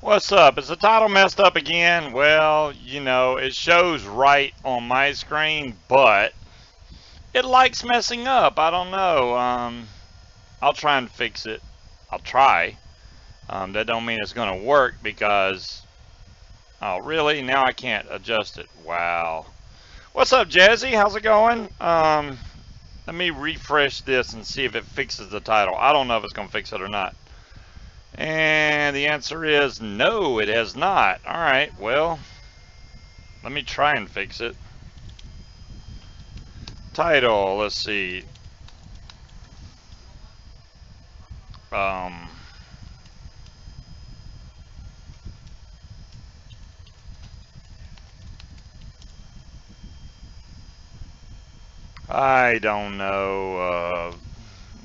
What's up? Is the title messed up again? Well, you know, it shows right on my screen, but it likes messing up. I don't know. I'll try and fix it. I'll try. That don't mean it's going to work because... Oh, really? Now I can't adjust it. Wow. What's up, Jazzy? How's it going? Let me refresh this and see if it fixes the title. I don't know if it's going to fix it or not. And the answer is no, it has not. Alright, well, let me try and fix it. Title, let's see. I don't know.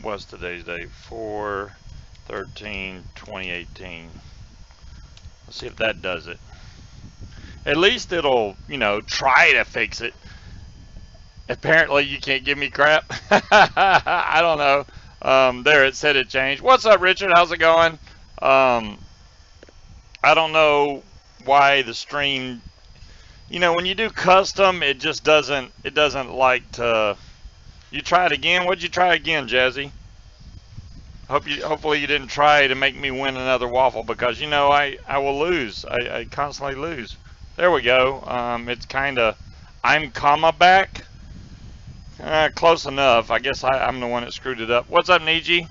What's today's date? 4/13/2018. Let's see if that does it. At least it'll, you know, try to fix it. Apparently you can't give me crap. I don't know. There, it said it changed. What's up, Richard? How's it going? I don't know why the stream, you know, when you do custom, it just doesn't, like to, you try it again. What'd you try again, Jazzy? Hopefully you didn't try to make me win another waffle, because, you know, I will lose. I constantly lose. There we go. It's kind of, I'm comma back. Close enough. I guess I'm the one that screwed it up. What's up, Niji?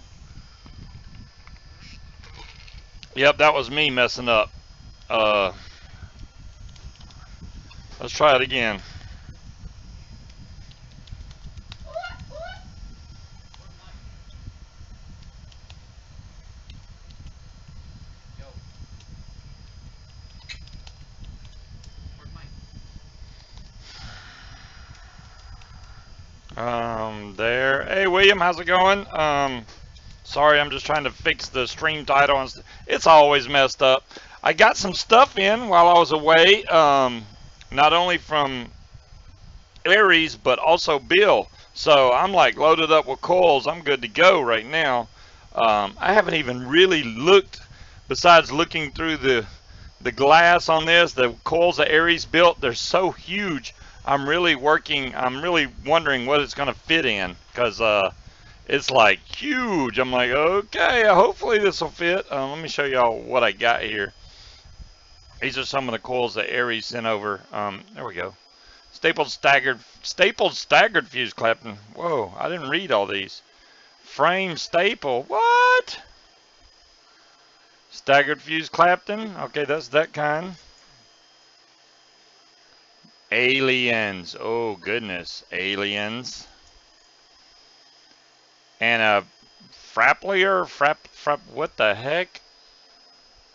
Yep, that was me messing up. Let's try it again. There. Hey, William, how's it going? Sorry, I'm just trying to fix the stream title. And it's always messed up. I got some stuff in while I was away, not only from Aries, but also Bill. So I'm like loaded up with coils. I'm good to go right now. I haven't even really looked, besides looking through the glass on this. The coils that Aries built, they're so huge. I'm really wondering what it's going to fit in, because it's like huge. I'm like, okay, hopefully this will fit. Let me show y'all what I got here. These are some of the coils that Aries sent over. There we go. Stapled staggered fuse Clapton. Whoa, I didn't read all these. Frame staple. What? Staggered fuse Clapton. Okay, that's that kind. Aliens. Oh, goodness. Aliens. And a Frapplier? What the heck?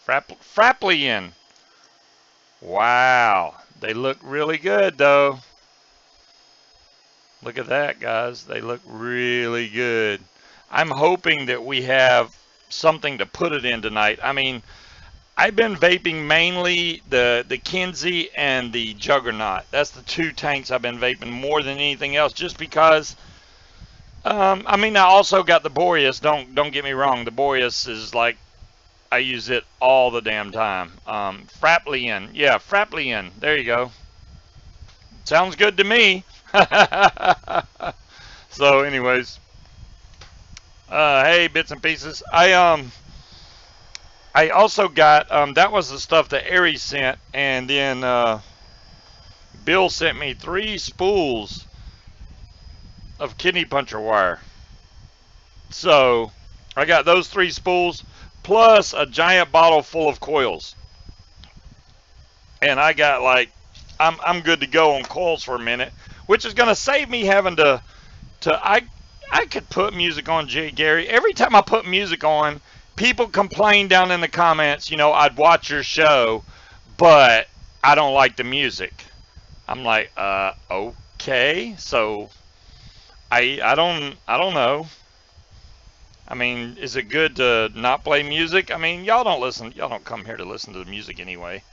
Frapplian. Wow. They look really good, though. Look at that, guys. They look really good. I'm hoping that we have something to put it in tonight. I mean, I've been vaping mainly the Kinsey and the Juggernaut. That's the two tanks I've been vaping more than anything else, just because. I mean, I also got the Boreas. Don't get me wrong. The Boreas is like, I use it all the damn time. Frapplian. Yeah, Frapplian. There you go. Sounds good to me. So, anyways. Hey, bits and pieces. I also got, that was the stuff that Aries sent, and then Bill sent me 3 spools of kidney puncher wire. So I got those 3 spools plus a giant bottle full of coils, and I got like, I'm good to go on coils for a minute, which is going to save me having to I could put music on, Jay Gary. Every time I put music on, people complain down in the comments, you know, I'd watch your show, but I don't like the music. I'm like, okay. So I don't know. I mean, is it good to not play music? I mean, y'all don't come here to listen to the music anyway.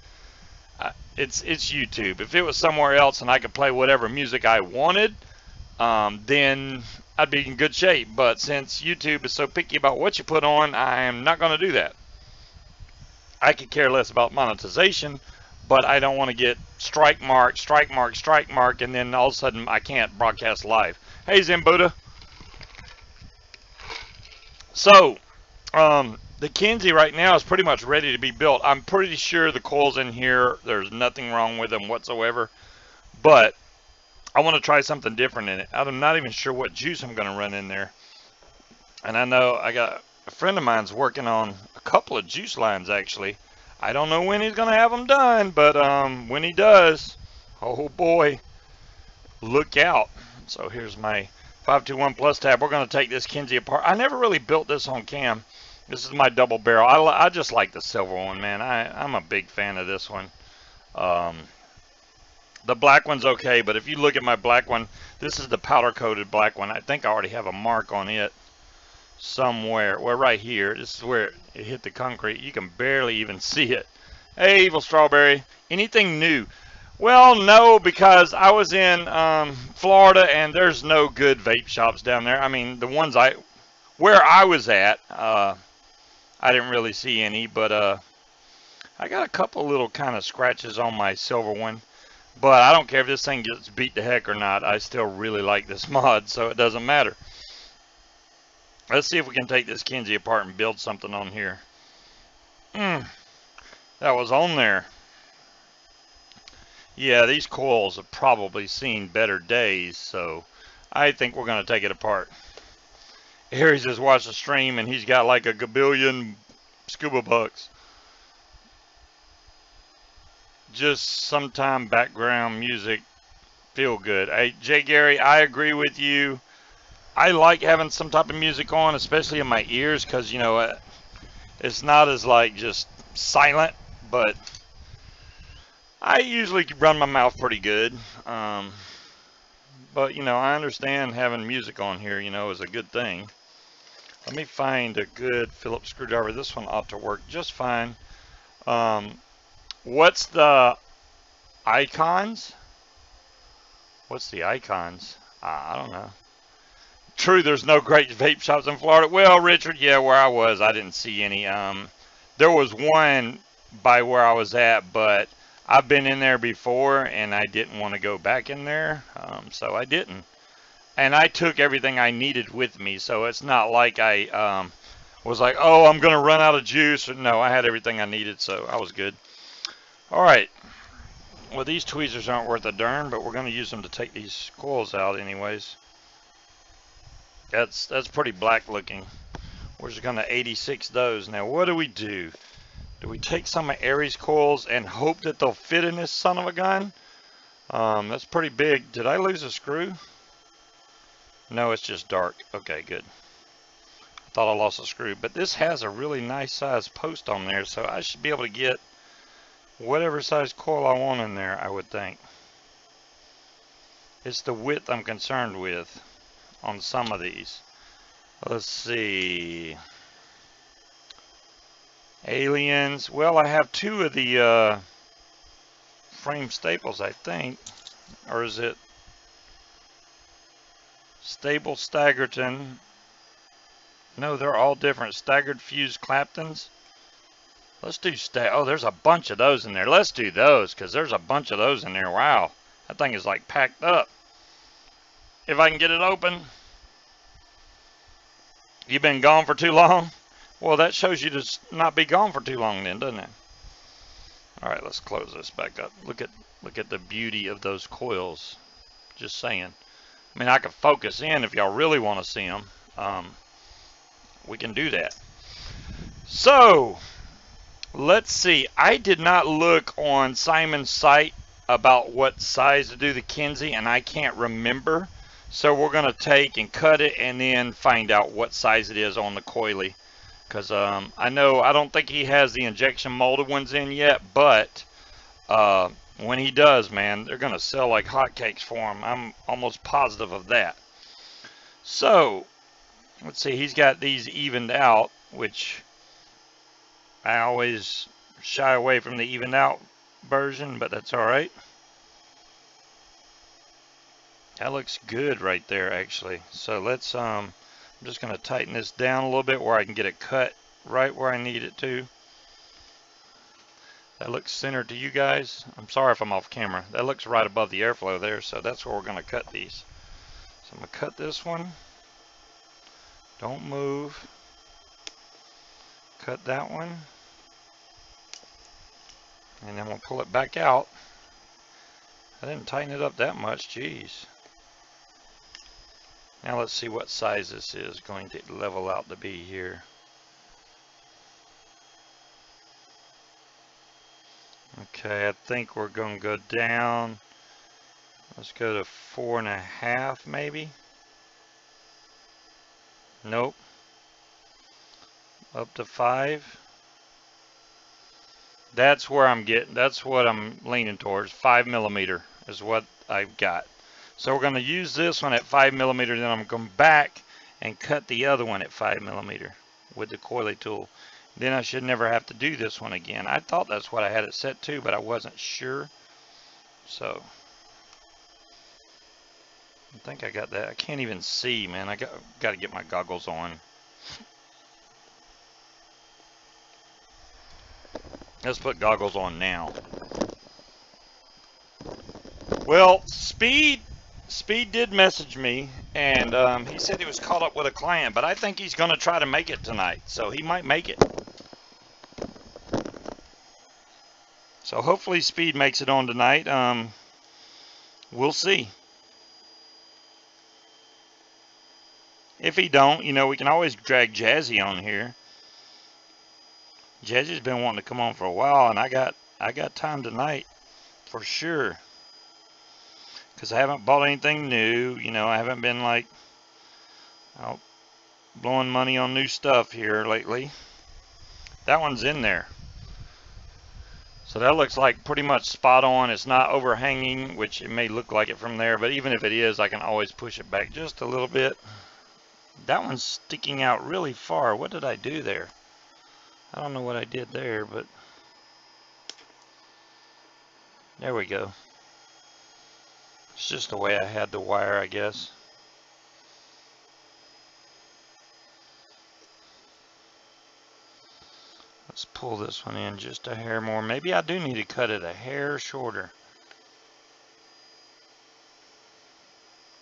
It's YouTube. If it was somewhere else and I could play whatever music I wanted, then I'd be in good shape. But since YouTube is so picky about what you put on, I am not going to do that. I could care less about monetization, but I don't want to get strike mark, strike mark, strike mark, and then all of a sudden I can't broadcast live. Hey, Zen Buddha. So, the Kinsey right now is pretty much ready to be built. I'm pretty sure the coils in here, there's nothing wrong with them whatsoever, but I want to try something different in it. I'm not even sure what juice I'm going to run in there. And I know I got a friend of mine's working on a couple of juice lines, actually. I don't know when he's going to have them done, but when he does, oh boy, look out. So here's my 521 Plus tab. We're going to take this Kinsey apart. I never really built this on cam. This is my double barrel. I just like the silver one, man. I'm a big fan of this one. The black one's okay, but if you look at my black one, this is the powder-coated black one. I think I already have a mark on it somewhere. Well, right here. This is where it hit the concrete. You can barely even see it. Hey, Evil Strawberry. Anything new? Well, no, because I was in Florida, and there's no good vape shops down there. I mean, the ones where I was at, I didn't really see any, but I got a couple little kind of scratches on my silver one. But I don't care if this thing gets beat to heck or not. I still really like this mod, so it doesn't matter. Let's see if we can take this Kinsey apart and build something on here. That was on there. Yeah, these coils have probably seen better days, so I think we're going to take it apart. Aries just watched the stream, and he's got like a gabillion scuba bucks. Just sometime background music, feel good. Hey, Jay Gary, I agree with you. I like having some type of music on, especially in my ears, because, you know, it's not as, like, just silent, but I usually run my mouth pretty good. But, you know, I understand having music on here, you know, is a good thing. Let me find a good Phillips screwdriver. This one ought to work just fine. What's the icons? What's the icons? I don't know. True, there's no great vape shops in Florida. Well, Richard, yeah, where I was, I didn't see any. There was one by where I was at, but I've been in there before, and I didn't want to go back in there, so I didn't. And I took everything I needed with me, so it's not like I was like, oh, I'm going to run out of juice. No, I had everything I needed, so I was good. All right. Well, these tweezers aren't worth a darn, but we're going to use them to take these coils out anyways. That's pretty black looking. We're just going to 86 those. Now, what do? Do we take some of Aries coils and hope that they'll fit in this son of a gun? That's pretty big. Did I lose a screw? No, it's just dark. Okay, good. I thought I lost a screw. But this has a really nice size post on there, so I should be able to get whatever size coil I want in there, I would think. It's the width I'm concerned with on some of these. Let's see. Aliens. Well, I have two of the frame staples, I think. Or is it Stable Staggerton? No, they're all different. Staggered fused Claptons. Let's do oh, there's a bunch of those in there. Let's do those, because there's a bunch of those in there. Wow. That thing is like packed up. If I can get it open. You've been gone for too long? Well, that shows you to not be gone for too long then, doesn't it? All right, let's close this back up. Look at the beauty of those coils. Just saying. I mean, I could focus in if y'all really want to see them. We can do that. So, let's see. I did not look on Simon's site about what size to do the Kinsey, and I can't remember. So we're going to take and cut it and then find out what size it is on the coily. Because I don't think he has the injection molded ones in yet, but when he does, man, they're going to sell like hotcakes for him. I'm almost positive of that. So, let's see. He's got these evened out, which I always shy away from the evened out version, but that's all right. That looks good right there, actually. So let's, I'm just going to tighten this down a little bit where I can get it cut right where I need it to. That looks centered to you guys. I'm sorry if I'm off camera. That looks right above the airflow there, so that's where we're going to cut these. So I'm going to cut this one. Don't move. Cut that one. And then we'll pull it back out. I didn't tighten it up that much, geez. Now let's see what size this is going to level out to be here. Okay, I think we're going to go down. Let's go to 4.5 maybe. Nope. Up to 5. That's where I'm getting, that's what I'm leaning towards. 5mm is what I've got. So we're going to use this one at 5mm, then I'm going to come back and cut the other one at 5mm with the coily tool. Then I should never have to do this one again. I thought that's what I had it set to, but I wasn't sure. So I think I got that. I can't even see, man. I got to get my goggles on. Let's put goggles on now. Well, Speed did message me, and he said he was caught up with a client, but I think he's going to try to make it tonight, so he might make it. So hopefully Speed makes it on tonight. We'll see. If he don't, you know, we can always drag Jazzy on here. Jazzy's been wanting to come on for a while, and I got time tonight for sure. Because I haven't bought anything new. You know, I haven't been like out blowing money on new stuff here lately. That one's in there. So that looks like pretty much spot on. It's not overhanging, which it may look like it from there, but even if it is, I can always push it back just a little bit. That one's sticking out really far. What did I do there? I don't know what I did there, but there we go. It's just the way I had the wire, I guess. Let's pull this one in just a hair more. Maybe I do need to cut it a hair shorter.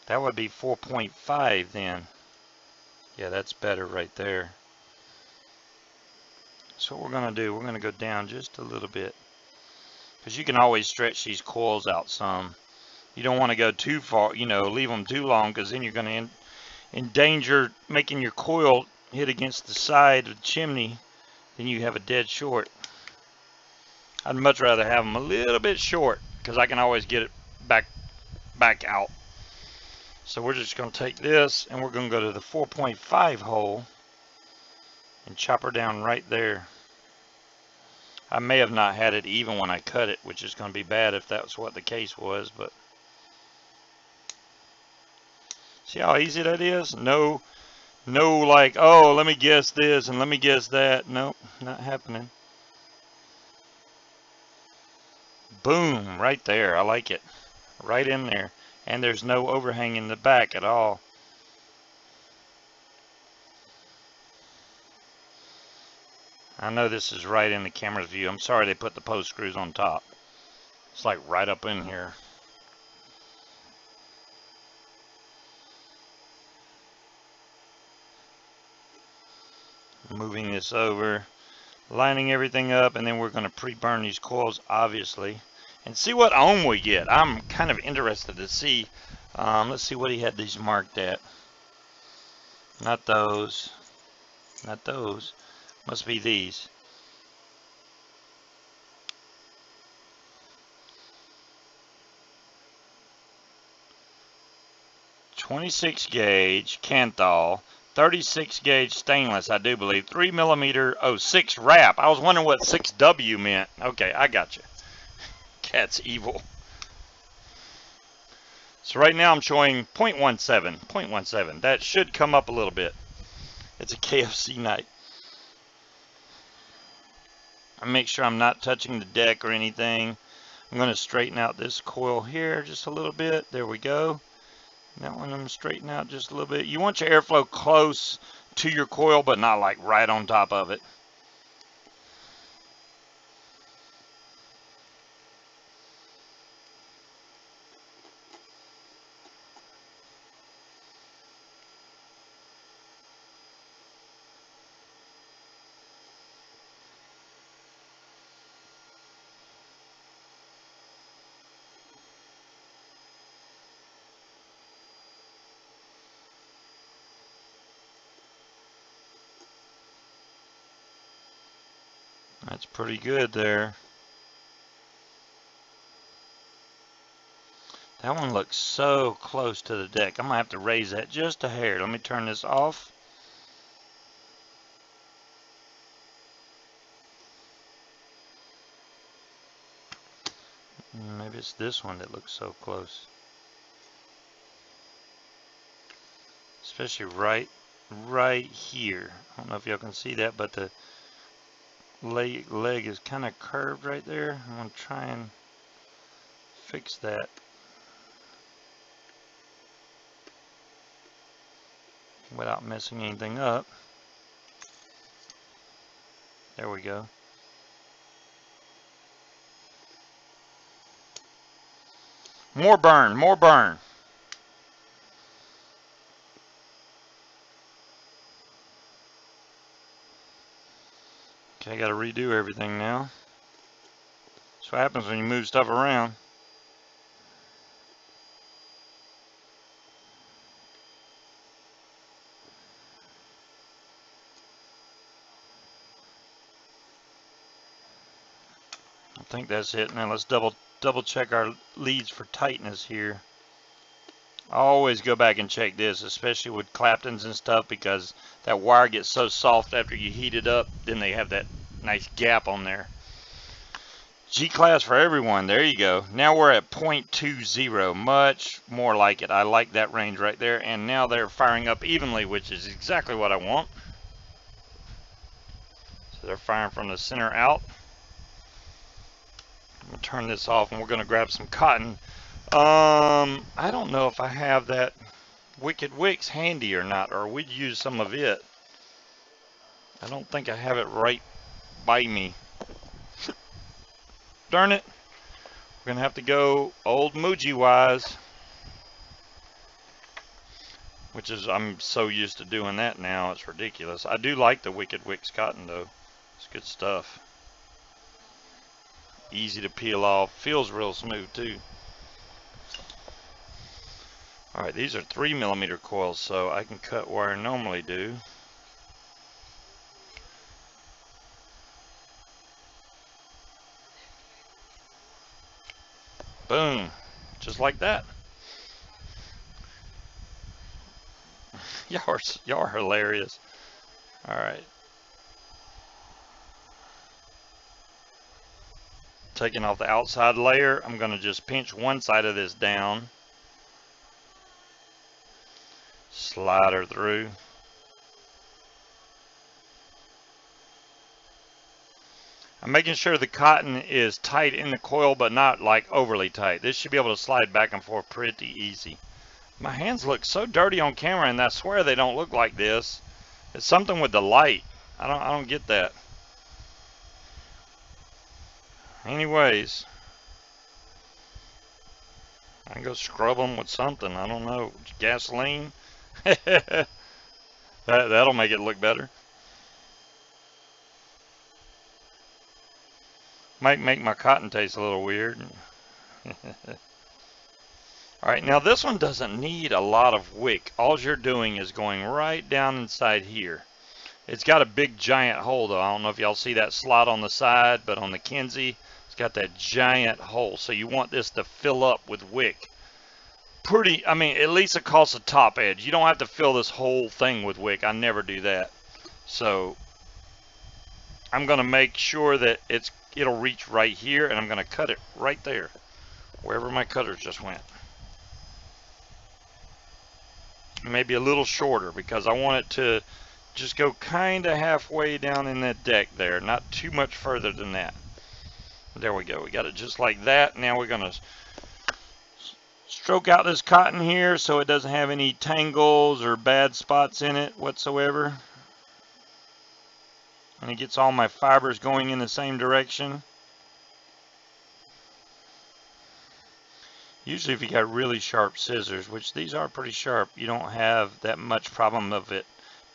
That would be 4.5 then. Yeah, that's better right there. So what we're going to do, we're going to go down just a little bit. Because you can always stretch these coils out some. You don't want to go too far, you know, leave them too long, because then you're going to endanger making your coil hit against the side of the chimney. Then you have a dead short. I'd much rather have them a little bit short, because I can always get it back out. So we're just going to take this, and we're going to go to the 4.5 hole and chop her down right there. I may have not had it even when I cut it, which is going to be bad if that's what the case was, but see how easy that is? No like, oh, let me guess this and let me guess that. Nope, not happening. Boom, right there. I like it. Right in there. And there's no overhang in the back at all. I know this is right in the camera's view. I'm sorry they put the post screws on top. It's like right up in here. Moving this over, lining everything up, and then we're going to pre-burn these coils, obviously, and see what ohm we get. I'm kind of interested to see. Let's see what he had these marked at. Not those. Not those. Must be these. .26 gauge Canthal, 36 gauge stainless, I do believe, 3mm, oh, 6 wrap. I was wondering what 6W meant. Okay, I got you. Cat's evil. So right now I'm showing 0.17, 0.17. That should come up a little bit. It's a KFC night. I make sure I'm not touching the deck or anything. I'm going to straighten out this coil here just a little bit. There we go. That one I'm going to straighten out just a little bit. You want your airflow close to your coil, but not like right on top of it. That's pretty good there. That one looks so close to the deck. I'm going to have to raise that just a hair. Let me turn this off. Maybe it's this one that looks so close. Especially right here. I don't know if y'all can see that, but the leg is kind of curved right there. I'm going to try and fix that. Without messing anything up. There we go. More burn, more burn. Okay, I got to redo everything now. That's what happens when you move stuff around. I think that's it. Now let's double check our leads for tightness here. I always go back and check this, especially with Claptons and stuff, because that wire gets so soft after you heat it up, then they have that nice gap on there. G-class for everyone. There you go. Now we're at 0.20. Much more like it. I like that range right there. And now they're firing up evenly, which is exactly what I want. So they're firing from the center out. I'm going to turn this off and we're going to grab some cotton. I don't know if I have that Wicked Wicks handy or not, or we'd use some of it. I don't think I have it right by me. Darn it. We're going to have to go old Muji wise. Which is, I'm so used to doing that now, it's ridiculous. I do like the Wicked Wicks cotton though. It's good stuff. Easy to peel off. Feels real smooth too. Alright, these are 3mm coils, so I can cut where I normally do. Boom. Just like that. Y'all are hilarious. Alright. Taking off the outside layer, I'm going to just pinch one side of this down. Slide her through. I'm making sure the cotton is tight in the coil, but not like overly tight. This should be able to slide back and forth pretty easy. My hands look so dirty on camera, and I swear they don't look like this. It's something with the light. I don't get that. Anyways, I can go scrub them with something. I don't know, gasoline. That'll make it look better. Might make my cotton taste a little weird. Alright, now this one doesn't need a lot of wick. All you're doing is going right down inside here. It's got a big giant hole though. I don't know if y'all see that slot on the side, but on the Kinsey, it's got that giant hole. So you want this to fill up with wick. Pretty, I mean, at least across the top edge. You don't have to fill this whole thing with wick. I never do that. So I'm going to make sure that it'll reach right here, and I'm going to cut it right there, wherever my cutters just went. Maybe a little shorter, because I want it to just go kind of halfway down in that deck there, not too much further than that. There we go. We got it just like that. Now we're going to stroke out this cotton here so it doesn't have any tangles or bad spots in it whatsoever. And it gets all my fibers going in the same direction. Usually if you got really sharp scissors, which these are pretty sharp, you don't have that much problem of it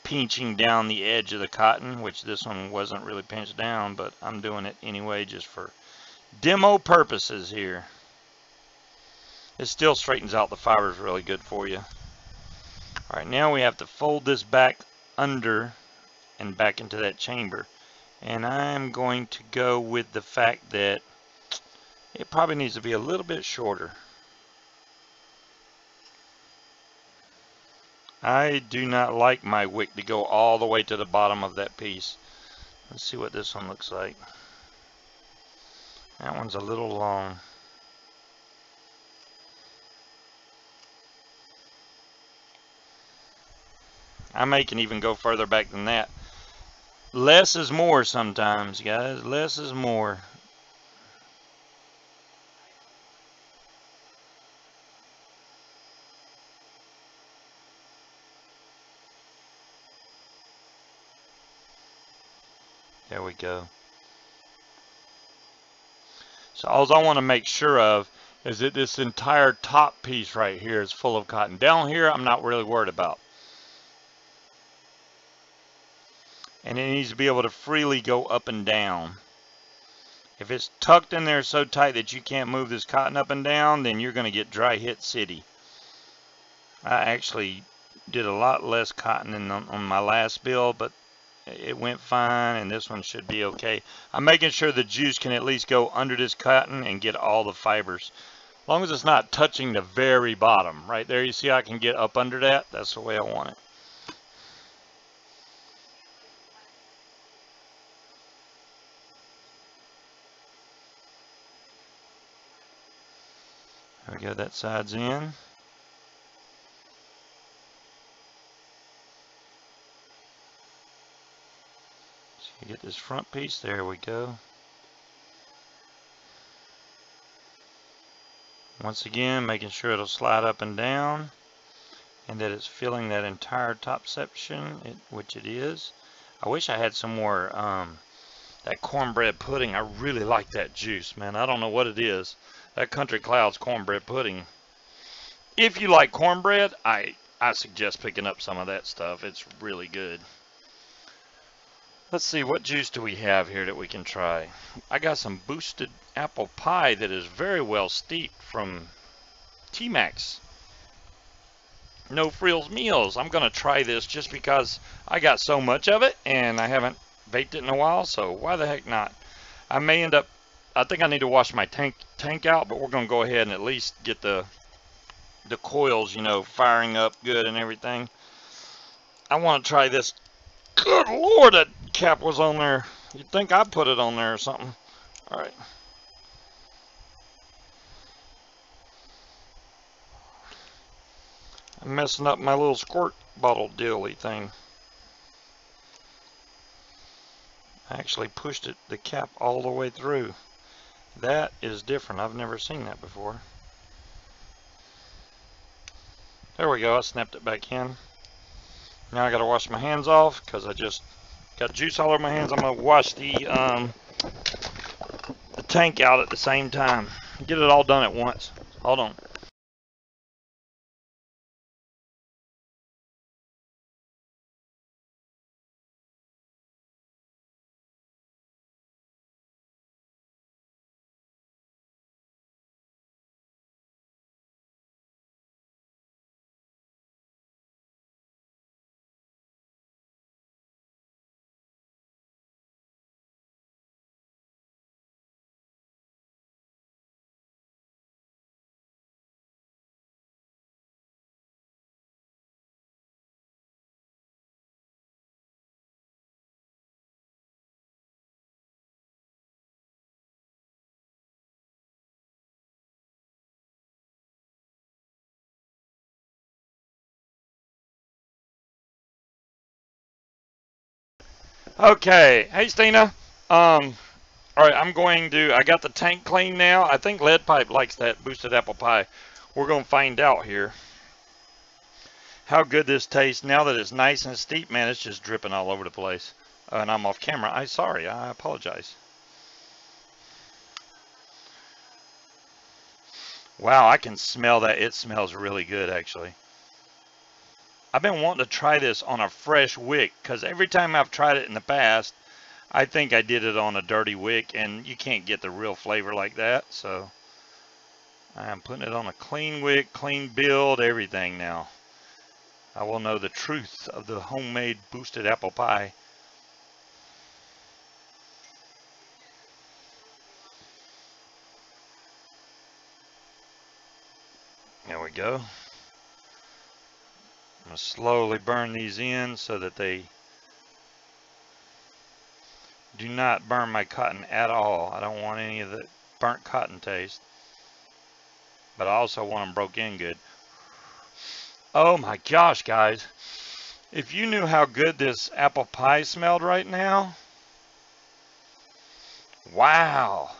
pinching down the edge of the cotton, which this one wasn't really pinched down, but I'm doing it anyway just for demo purposes here. It still straightens out the fibers really good for you. Alright, now we have to fold this back under and back into that chamber. And I'm going to go with the fact that it probably needs to be a little bit shorter. I do not like my wick to go all the way to the bottom of that piece. Let's see what this one looks like. That one's a little long. I may can even go further back than that. Less is more sometimes, guys. Less is more. There we go. So all I want to make sure of is that this entire top piece right here is full of cotton. Down here, I'm not really worried about. And it needs to be able to freely go up and down. If it's tucked in there so tight that you can't move this cotton up and down, then you're going to get dry hit city. I actually did a lot less cotton than on my last build, but it went fine, and this one should be okay. I'm making sure the juice can at least go under this cotton and get all the fibers. As long as it's not touching the very bottom. Right there, you see I can get up under that? That's the way I want it. There we go, that side's in. So you get this front piece, there we go. Once again, making sure it'll slide up and down and that it's filling that entire top section, which it is. I wish I had some more that cornbread pudding. I really like that juice, man. I don't know what it is. That Country Clouds cornbread pudding. If you like cornbread, I suggest picking up some of that stuff. It's really good. Let's see, what juice do we have here that we can try? I got some boosted apple pie that is very well steeped from T-Max. No Frills Meals. I'm going to try this just because I got so much of it and I haven't baked it in a while, so why the heck not? I may end up, I think I need to wash my tank out, but we're going to go ahead and at least get the coils, you know, firing up good and everything. I want to try this. Good Lord, that cap was on there. You'd think I put it on there or something. All right. I'm messing up my little squirt bottle dealy thing. I actually pushed it, the cap all the way through. That is different. I've never seen that before. There we go. I snapped it back in. Now I got to wash my hands off because I just got juice all over my hands. I'm going to wash the tank out at the same time. Get it all done at once. Hold on. Okay. Hey, Stina. All right, I got the tank clean now. I think Lead Pipe likes that boosted apple pie. We're going to find out here how good this tastes now that it's nice and steep. Man, it's just dripping all over the place. And I'm off camera. I apologize. Wow, I can smell that. It smells really good, actually. I've been wanting to try this on a fresh wick because every time I've tried it in the past, I think I did it on a dirty wick, and you can't get the real flavor like that. So I'm putting it on a clean wick, clean build, everything now. I will know the truth of the homemade boosted apple pie. go. I'm going to slowly burn these in so that they do not burn my cotton at all. I don't want any of the burnt cotton taste, but I also want them broke in good. Oh my gosh, guys. If you knew how good this apple pie smelled right now. Wow.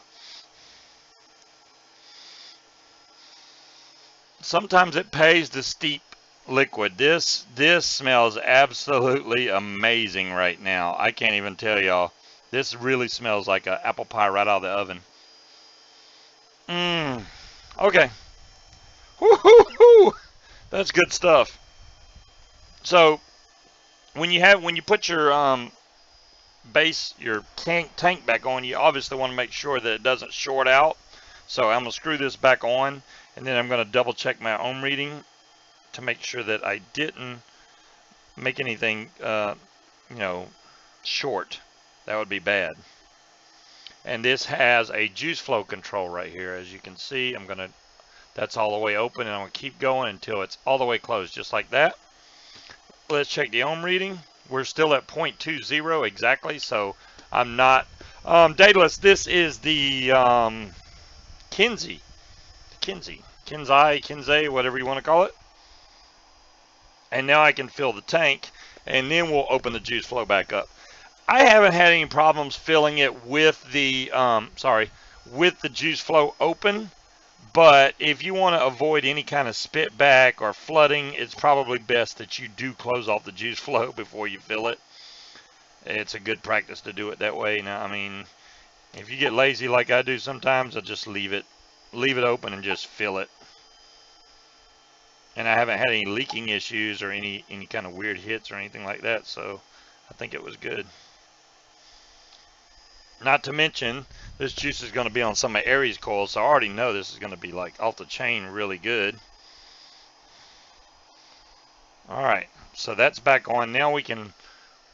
Sometimes it pays to steep liquid. This smells absolutely amazing right now. I can't even tell y'all. This really smells like an apple pie right out of the oven. Okay. Woo-hoo-hoo. That's good stuff. So when you put your your tank back on, you obviously want to make sure that it doesn't short out. So I'm gonna screw this back on, and then I'm gonna double check my ohm reading to make sure that I didn't make anything short. That would be bad. And this has a juice flow control right here. As you can see, that's all the way open, and I'm gonna keep going until it's all the way closed, just like that. Let's check the ohm reading. We're still at 0.20 exactly, so I'm not Daedalus. This is the Kinsey, whatever you want to call it. And now I can fill the tank, and then we'll open the juice flow back up. I haven't had any problems filling it with the with the juice flow open. But if you want to avoid any kind of spit back or flooding, it's probably best that you do close off the juice flow before you fill it. It's a good practice to do it that way. Now, I mean, if you get lazy like I do sometimes, I'll just leave it open and just fill it. And I haven't had any leaking issues or any kind of weird hits or anything like that, so I think it was good. Not to mention, this juice is going to be on some of Aries coils, so I already know this is going to be like off the chain really good. Alright, so that's back on. Now we're going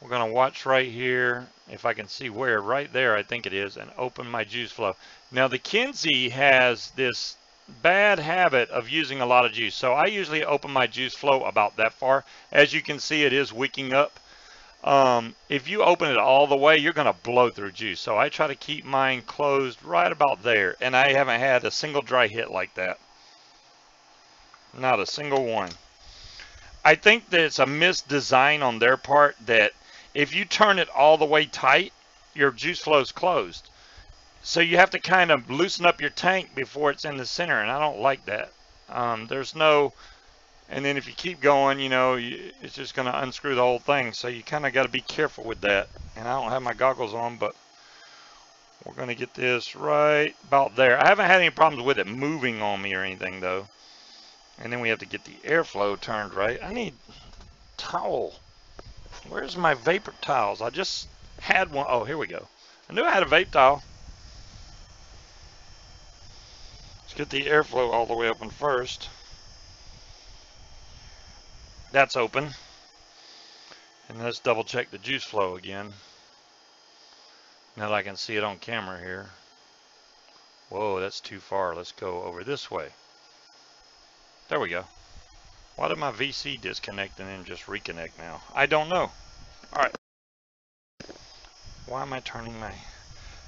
to watch right here, if I can see where, right there I think it is, and open my juice flow. Now the Kinsey has this bad habit of using a lot of juice, so I usually open my juice flow about that far. As you can see, it is wicking up. If you open it all the way, you're going to blow through juice. So I try to keep mine closed right about there. And I haven't had a single dry hit like that. Not a single one. I think that it's a misdesign on their part that if you turn it all the way tight, your juice flow is closed. So you have to kind of loosen up your tank before it's in the center. And I don't like that. There's no... And then if you keep going, it's just going to unscrew the whole thing. So you kind of got to be careful with that. And I don't have my goggles on, but we're going to get this right about there. I haven't had any problems with it moving on me or anything, though. And then we have to get the airflow turned right. I need a towel. Where's my vapor towels? I just had one. Oh, here we go. I knew I had a vape towel. Let's get the airflow all the way open first. That's open. And let's double check the juice flow again. Now that I can see it on camera here. Whoa, that's too far. Let's go over this way. There we go. Why did my VC disconnect and then just reconnect now? I don't know. Alright. Why am I turning my...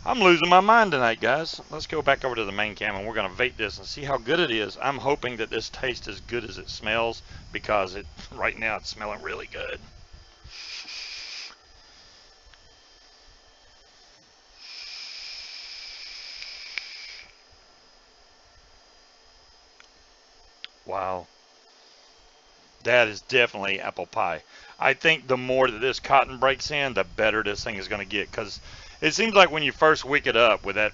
I'm losing my mind tonight, guys. Let's go back over to the main cam and we're going to vape this and see how good it is. I'm hoping that this tastes as good as it smells because right now it's smelling really good. Wow. That is definitely apple pie. I think the more that this cotton breaks in, the better this thing is going to get, because it seems like when you first wick it up with that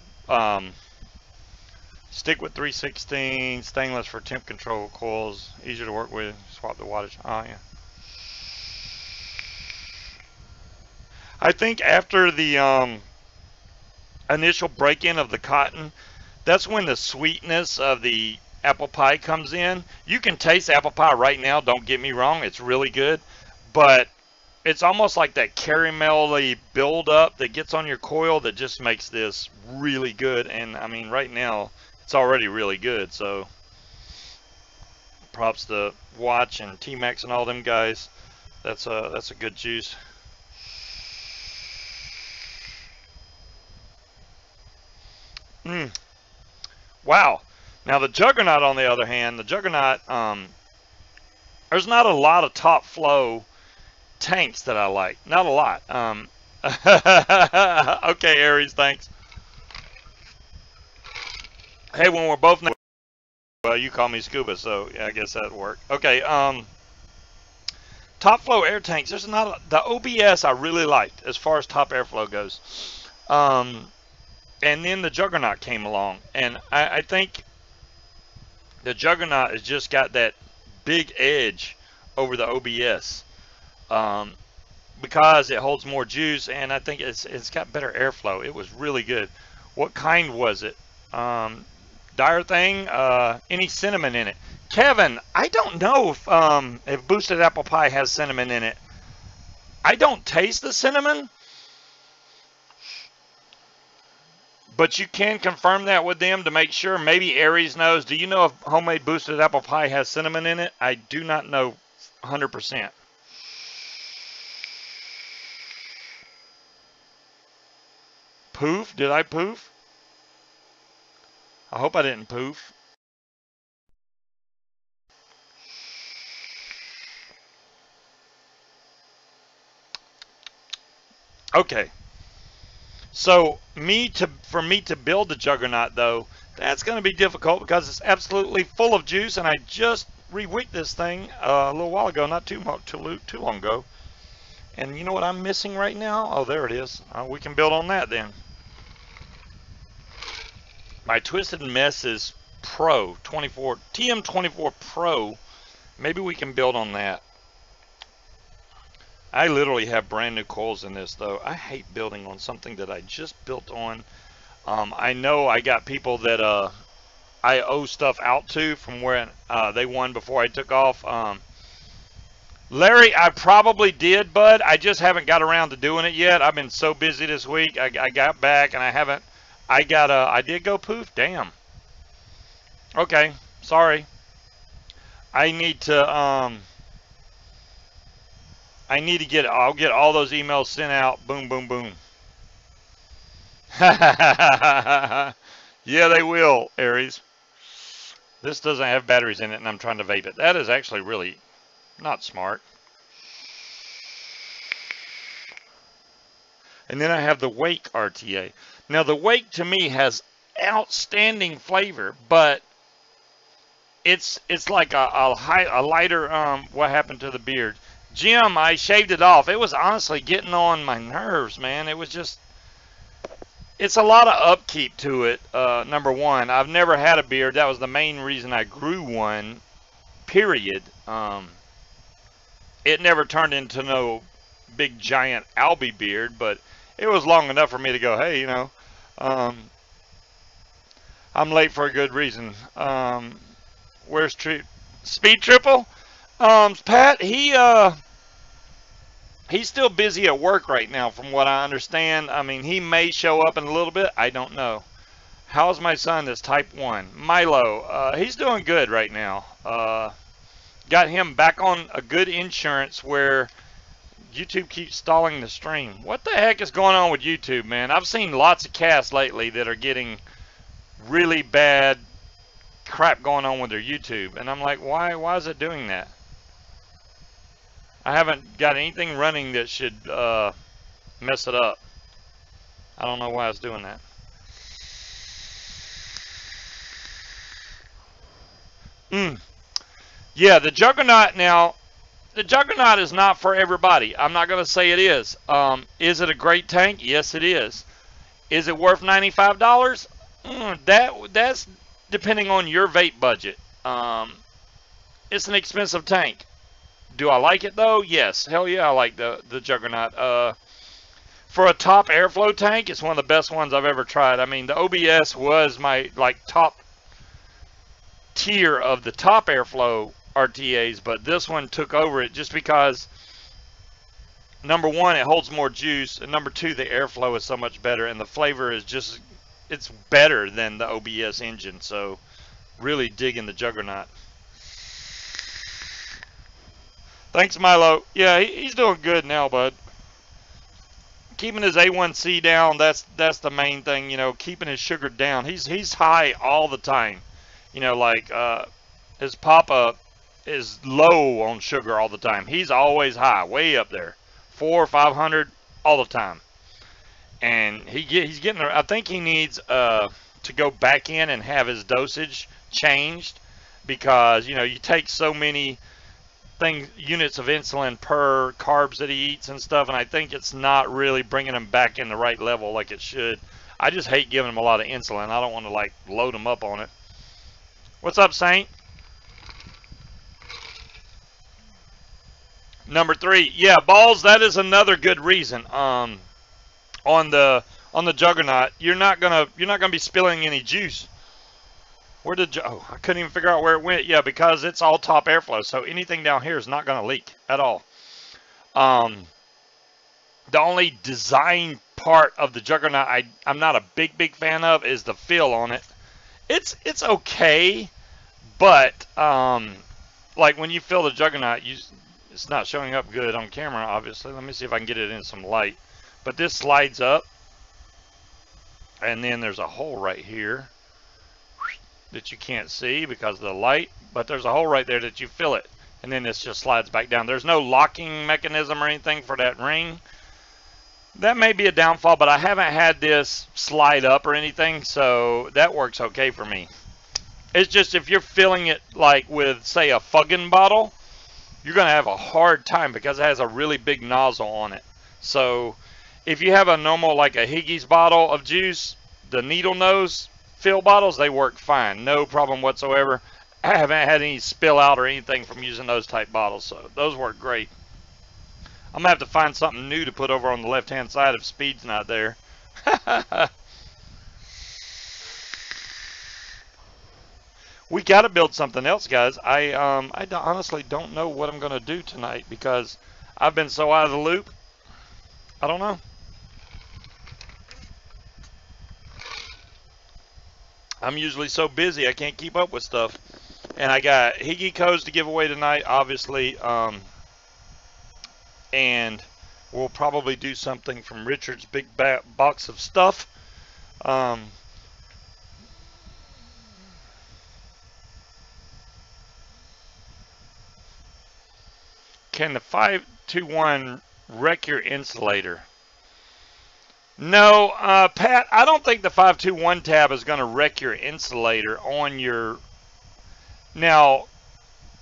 stick with 3/16 stainless for temp control coils, easier to work with, swap the wattage. Oh yeah. I think after the initial break-in of the cotton, that's when the sweetness of the apple pie comes in. You can taste apple pie right now, don't get me wrong, it's really good, but it's almost like that caramelly buildup that gets on your coil that just makes this really good. And I mean, right now it's already really good, so props to Watch and T-Max and all them guys. That's a good juice. Wow. Now the Juggernaut, on the other hand, the Juggernaut, there's not a lot of top flow tanks that I like. Not a lot. Okay, Aries, thanks. Hey, when we're both, well, you call me Scuba, so yeah, I guess that'd work. Okay, top flow air tanks. There's not the OBS I really liked as far as top airflow goes. And then the Juggernaut came along, and I think the Juggernaut has just got that big edge over the OBS because it holds more juice, and I think it's got better airflow. It was really good. What kind was it? Dire thing? Any cinnamon in it? Kevin, I don't know if Boosted Apple Pie has cinnamon in it. I don't taste the cinnamon, but you can confirm that with them to make sure. Maybe Aries knows. Do you know if homemade Boosted Apple Pie has cinnamon in it? I do not know 100%. Poof? Did I poof? I hope I didn't poof. Okay. So for me to build the Juggernaut, though, that's going to be difficult because it's absolutely full of juice, and I just re-wicked this thing a little while ago, not too long ago. And you know what I'm missing right now? Oh, there it is. We can build on that then. My Twisted Messes Pro 24 TM24 Pro. Maybe we can build on that. I literally have brand new coils in this, though. I hate building on something that I just built on. I know I got people that I owe stuff out to from where they won before I took off. Larry, I probably did, bud. I just haven't got around to doing it yet. I've been so busy this week. I got back and I haven't. I did go poof. Damn. Okay, sorry. I need to I'll get all those emails sent out. Boom, boom, boom. Yeah, they will, Aries. This doesn't have batteries in it, and I'm trying to vape it. That is actually really not smart. And then I have the Wake RTA. Now, the Wake, to me, has outstanding flavor, but it's like a lighter, what happened to the beard? Jim, I shaved it off. It was honestly getting on my nerves, man. It was just, it's a lot of upkeep to it, number one. I've never had a beard. That was the main reason I grew one, period. It never turned into no big, giant Albie beard, but it was long enough for me to go, hey, you know, I'm late for a good reason. Where's Speed Triple? Pat, he's still busy at work right now, from what I understand. I mean, he may show up in a little bit. I don't know. How's my son that's type 1? Milo, he's doing good right now. Got him back on a good insurance where YouTube keeps stalling the stream. What the heck is going on with YouTube, man? I've seen lots of casts lately that are getting really bad crap going on with their YouTube. And I'm like, why is it doing that? I haven't got anything running that should mess it up. I don't know why it's doing that. Yeah, the Juggernaut now, the Juggernaut is not for everybody. I'm not going to say it is. Is it a great tank? Yes, it is. Is it worth $95? That's depending on your vape budget. It's an expensive tank. Do I like it though? Yes. Hell yeah, I like the Juggernaut. For a top airflow tank, it's one of the best ones I've ever tried. I mean, the OBS was my top tier of the top airflow RTAs, but this one took over it just because, number one, it holds more juice, and number two, the airflow is so much better, and the flavor is just, it's better than the OBS engine. So really digging the Juggernaut. Thanks, Milo. Yeah, he's doing good now, bud. Keeping his A1C down, that's the main thing, you know, keeping his sugar down. He's high all the time. You know, like his papa is low on sugar all the time. He's always high, way up there. 400 or 500 all the time. And he's getting there. I think he needs to go back in and have his dosage changed because, you know, you take so many units of insulin per carbs that he eats and stuff, and I think it's not really bringing him back in the right level like it should. I just hate giving him a lot of insulin. I don't want to like load him up on it. What's up, Saint? Number 3, yeah, balls. That is another good reason. On the Juggernaut, you're not gonna be spilling any juice. Where did oh, I couldn't even figure out where it went. Yeah, because it's all top airflow, so anything down here is not gonna leak at all. Um, the only design part of the Juggernaut I'm not a big fan of is the fill on it. It's okay, but like when you fill the Juggernaut, it's not showing up good on camera, obviously. Let me see if I can get it in some light. But this slides up, and then there's a hole right here that you can't see because of the light, but there's a hole right there that you fill it, and then this just slides back down. There's no locking mechanism or anything for that ring. That may be a downfall, but I haven't had this slide up or anything, so that works okay for me. It's just if you're filling it like with, say, a Fuggin bottle, you're going to have a hard time because it has a really big nozzle on it. So if you have a normal, like a Higgy's bottle of juice, the needle nose fill bottles, they work fine. No problem whatsoever. I haven't had any spill out or anything from using those type bottles, so those work great. I'm going to have to find something new to put over on the left-hand side if Speed's not there. We got to build something else, guys. I honestly don't know what I'm going to do tonight because I've been so out of the loop. I don't know. I'm usually so busy I can't keep up with stuff. And I got Higgy codes to give away tonight, obviously. And we'll probably do something from Richard's big box of stuff. Can the 521 wreck your insulator? No, Pat, I don't think the 521 tab is going to wreck your insulator on your... Now,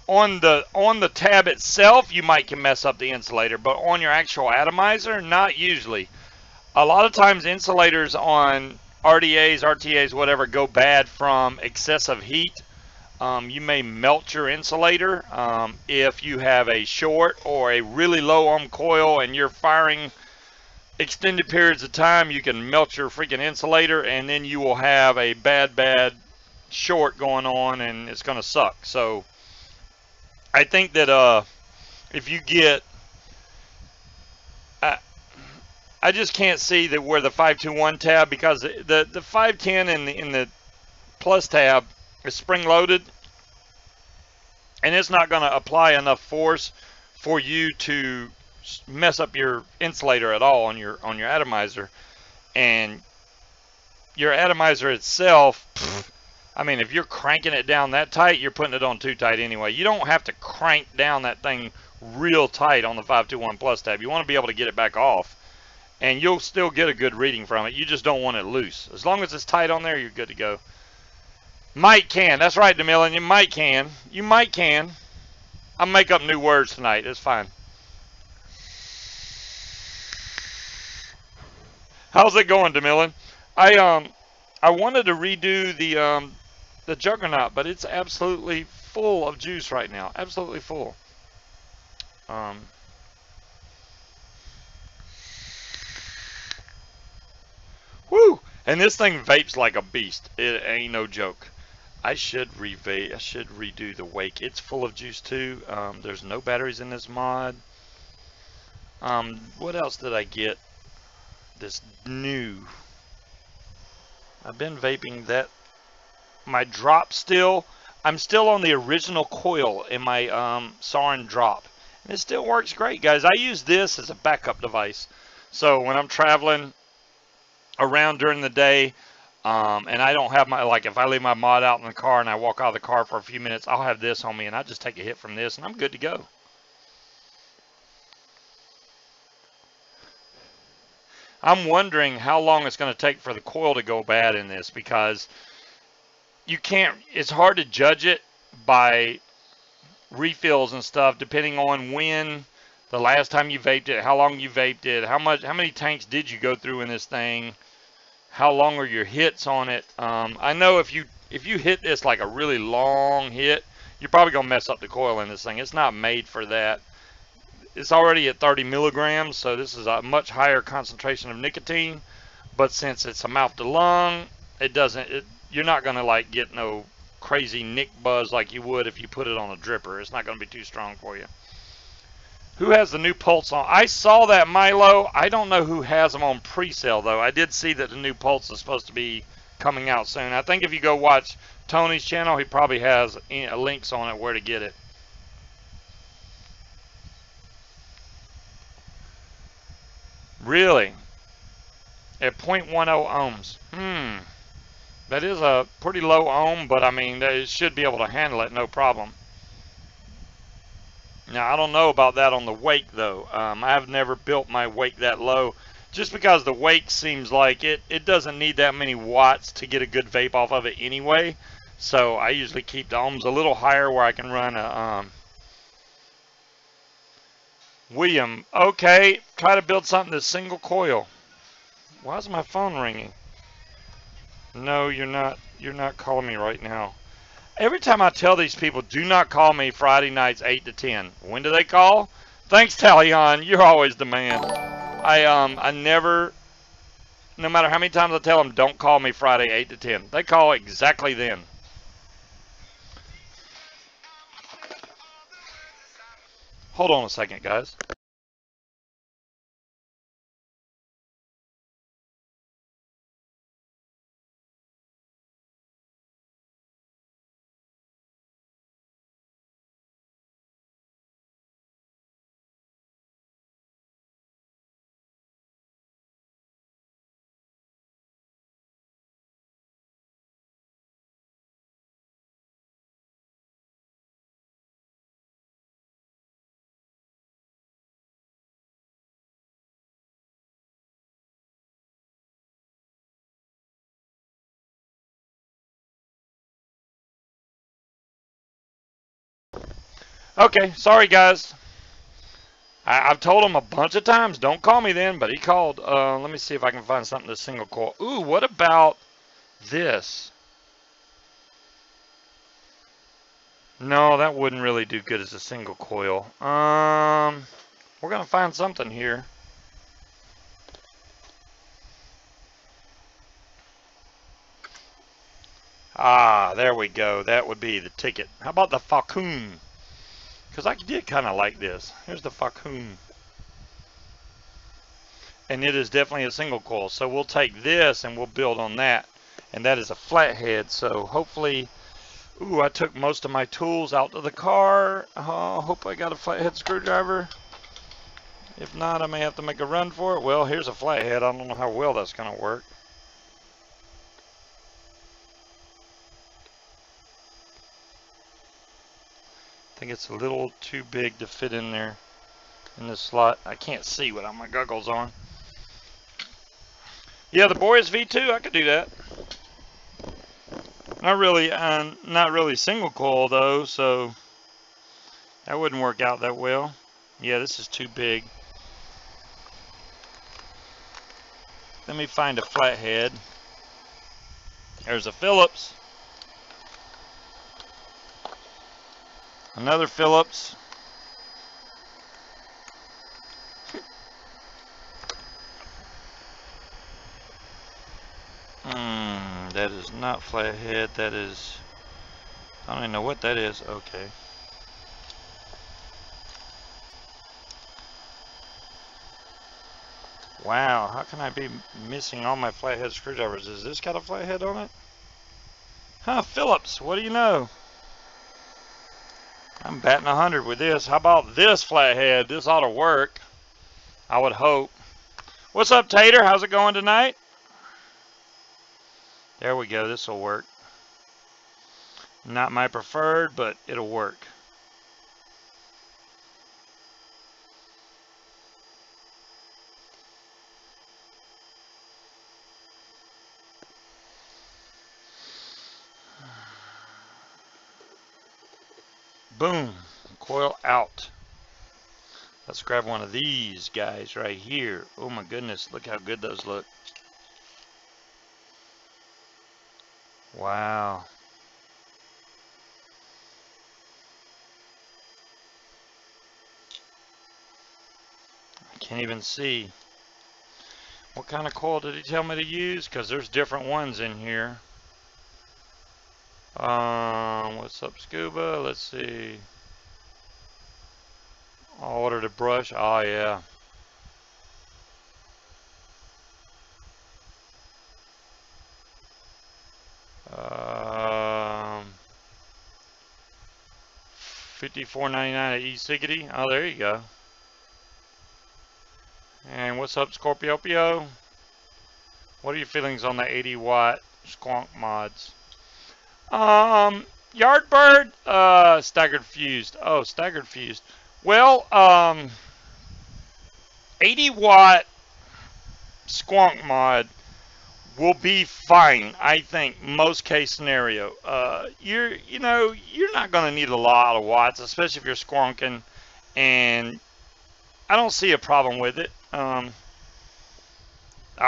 on the tab itself, you might can mess up the insulator, but on your actual atomizer, not usually. A lot of times insulators on RDAs, RTAs, whatever, go bad from excessive heat. You may melt your insulator if you have a short or a really low on coil and you're firing extended periods of time. You can melt your freaking insulator, and then you will have a bad short going on, and it's going to suck. So I think that if you get, I just can't see that where the 521 tab, because the 510 in the plus tab is spring loaded, and it's not going to apply enough force for you to mess up your insulator at all on your atomizer. And your atomizer itself, I mean, if you're cranking it down that tight, you're putting it on too tight anyway. You don't have to crank down that thing real tight on the 521 plus tab. You want to be able to get it back off, and you'll still get a good reading from it. You just don't want it loose. As long as it's tight on there, you're good to go. Might can. That's right, DeMillan. You might can. You might can. I'll make up new words tonight. It's fine. How's it going, DeMillan? I wanted to redo the Juggernaut, but it's absolutely full of juice right now. Absolutely full. Woo! And this thing vapes like a beast. It ain't no joke. I should redo the wake. It's full of juice too. There's no batteries in this mod. What else did I get? This new. I've been vaping that. My drop still. I'm still on the original coil in my Sarin drop. It still works great, guys. I use this as a backup device. So when I'm traveling around during the day, and I don't have my, like if I leave my mod out in the car and I walk out of the car for a few minutes, I'll have this on me and I just take a hit from this and I'm good to go. I'm wondering how long it's going to take for the coil to go bad in this, because you can't, it's hard to judge it by refills and stuff depending on when the last time you vaped it, how long you vaped it, how many tanks did you go through in this thing, how long are your hits on it. I know if you hit this like a really long hit, you're probably gonna mess up the coil in this thing. It's not made for that. It's already at 30 milligrams, so this is a much higher concentration of nicotine, but since it's a mouth to lung, you're not gonna like get no crazy nick buzz like you would if you put it on a dripper. It's not gonna be too strong for you. Who has the new Pulse on? I saw that, Milo. I don't know who has them on pre-sale, though. I did see that the new Pulse is supposed to be coming out soon. I think if you go watch Tony's channel, he probably has links on it where to get it. Really? At 0.10 ohms. That is a pretty low ohm, but I mean, they should be able to handle it, no problem. Now, I don't know about that on the wake, though. I have never built my wake that low, just because the wake seems like it doesn't need that many watts to get a good vape off of it anyway. So I usually keep the ohms a little higher where I can run a William. Okay, try to build something that's single coil. Why is my phone ringing? No, you're not. You're not calling me right now. Every time I tell these people, do not call me Friday nights 8 to 10. When do they call? Thanks, Talion. You're always the man. I never, no matter how many times I tell them, don't call me Friday 8 to 10. They call exactly then. Hold on a second, guys. Okay, sorry, guys. I've told him a bunch of times, don't call me then, but he called. Let me see if I can find something that's single coil. Ooh, what about this? No, that wouldn't really do good as a single coil. We're gonna find something here. Ah, there we go. That would be the ticket. How about the Falcon? Because I did kind of like this. Here's the Falcon. And it is definitely a single coil. So we'll take this and we'll build on that. And that is a flathead. So hopefully, ooh, I took most of my tools out to the car. Hope I got a flathead screwdriver. If not, I may have to make a run for it. Well, here's a flathead. I don't know how well that's going to work. I think it's a little too big to fit in there in this slot. I can't see without my goggles on. Yeah, the Boreas V2, I could do that. Not really single coil though, so that wouldn't work out that well. Yeah, this is too big. Let me find a flathead. There's a Phillips. Another Phillips. That is not flathead. That is, I don't even know what that is. Okay. Wow, how can I be missing all my flathead screwdrivers? Is this got a flathead on it? Huh, Phillips, what do you know? I'm batting 100 with this. How about this flathead? This ought to work. I would hope. What's up, Tater? How's it going tonight? There we go. This will work. Not my preferred, but it'll work. Boom. Coil out. Let's grab one of these guys right here. Oh my goodness, look how good those look. Wow. I can't even see. What kind of coil did he tell me to use? Because there's different ones in here. What's up, Scuba? Let's see. I'll order the brush. Oh, yeah. $54.99 at e-cig. Oh, there you go. And what's up, Scorpio? What are your feelings on the 80-watt squonk mods? Yardbird, staggered fused. Oh, staggered fused. Well, 80-watt squonk mod will be fine, I think, most case scenario. You're not going to need a lot of watts, especially if you're squonking, and I don't see a problem with it. I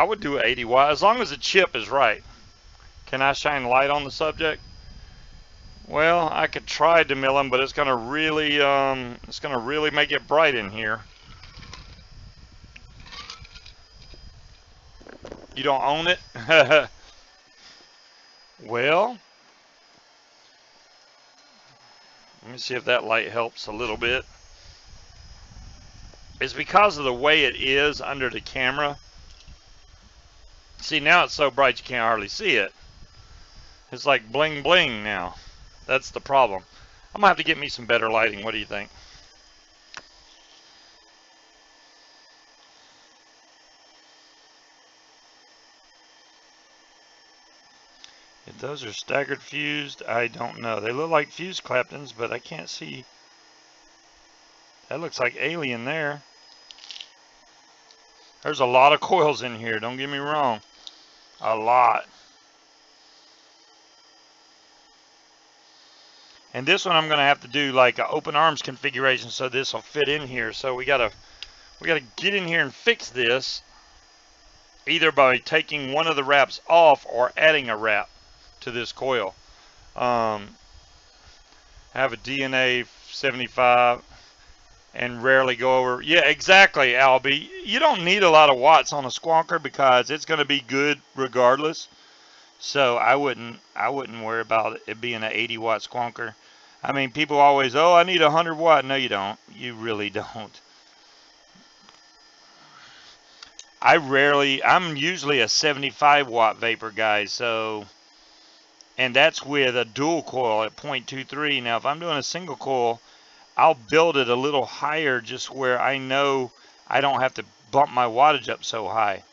would do 80 watt as long as the chip is right. Can I shine light on the subject? Well, I could try to mill them, but it's gonna really make it bright in here. You don't own it? Well, let me see if that light helps a little bit. It's because of the way it is under the camera. See, now it's so bright you can't hardly see it. It's like bling bling now. That's the problem. I'm gonna have to get me some better lighting. What do you think? If those are staggered fused, I don't know. They look like fuse Claptons, but I can't see. That looks like alien there. There's a lot of coils in here, don't get me wrong. A lot. And this one I'm going to have to do like an open arms configuration so this will fit in here. So we got to get in here and fix this either by taking one of the wraps off or adding a wrap to this coil. I have a DNA 75 and rarely go over. Yeah, exactly, Albie. You don't need a lot of watts on a squonker because it's going to be good regardless. So I wouldn't worry about it being an 80 watt squonker. I mean, people always, oh, I need a 100 watt. No, you don't. You really don't. I'm usually a 75 watt vapor guy. So, and that's with a dual coil at 0.23. Now, if I'm doing a single coil, I'll build it a little higher just where I know I don't have to bump my wattage up so high.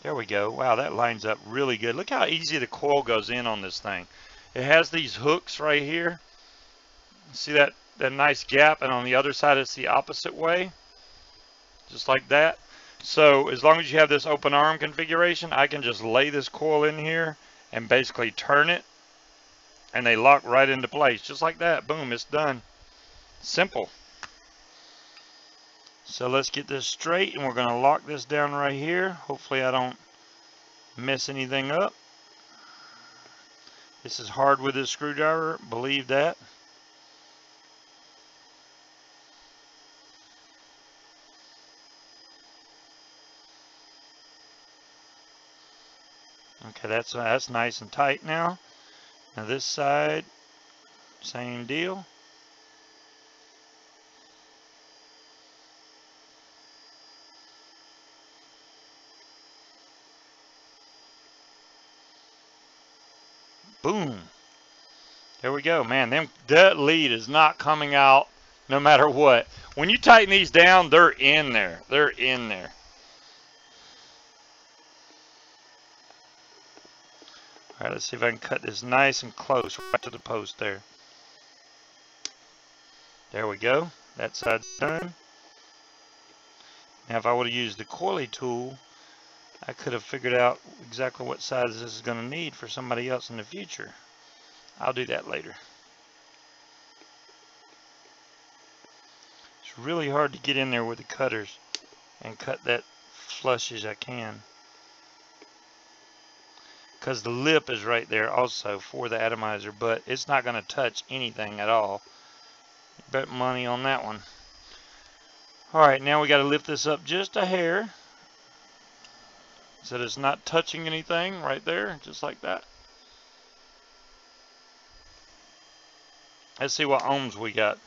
There we go. Wow, that lines up really good. Look how easy the coil goes in on this thing. It has these hooks right here. See that nice gap, and on the other side it's the opposite way. Just like that. So as long as you have this open arm configuration, I can just lay this coil in here and basically turn it, and they lock right into place. Just like that. Boom, it's done. Simple. So let's get this straight, and we're going to lock this down right here. Hopefully I don't mess anything up. This is hard with this screwdriver, believe that. Okay, that's nice and tight now. Now this side, same deal. Boom. There we go, man. That lead is not coming out no matter what. When you tighten these down, they're in there. They're in there. All right, let's see if I can cut this nice and close right to the post there. There we go. That side's done. Now, if I would have used the coily tool, I could have figured out exactly what size this is going to need for somebody else in the future. I'll do that later. It's really hard to get in there with the cutters and cut that flush as I can, because the lip is right there also for the atomizer, but it's not going to touch anything at all. Bet money on that one. Alright, now we got to lift this up just a hair so that it's not touching anything right there, just like that. Let's see what ohms we got.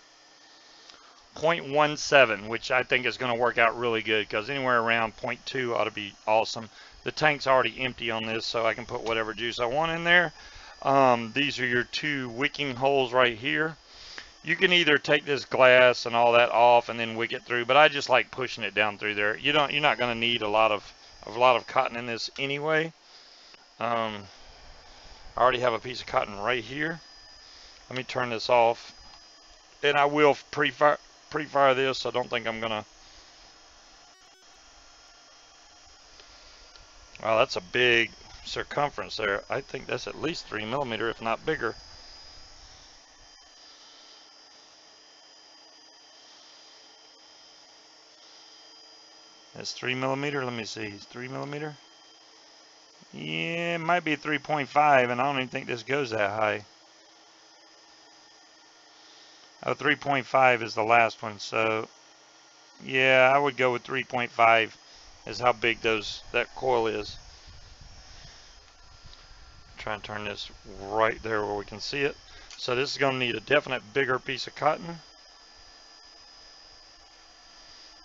0.17, which I think is going to work out really good, because anywhere around 0.2 ought to be awesome. The tank's already empty on this, so I can put whatever juice I want in there. These are your two wicking holes right here. You can either take this glass and all that off and then wick it through, but I just like pushing it down through there. You're not going to need a lot of cotton in this anyway. I already have a piece of cotton right here. Let me turn this off, and I will pre-fire this, so I don't think I'm gonna. Wow, that's a big circumference there. I think that's at least 3 millimeter, if not bigger. That's 3 millimeter. Let me see. It's 3 millimeter. Yeah, it might be 3.5, and I don't even think this goes that high. Oh, 3.5 is the last one, so yeah, I would go with 3.5 is how big that coil is. Try and turn this right there where we can see it. So this is going to need a definite bigger piece of cotton,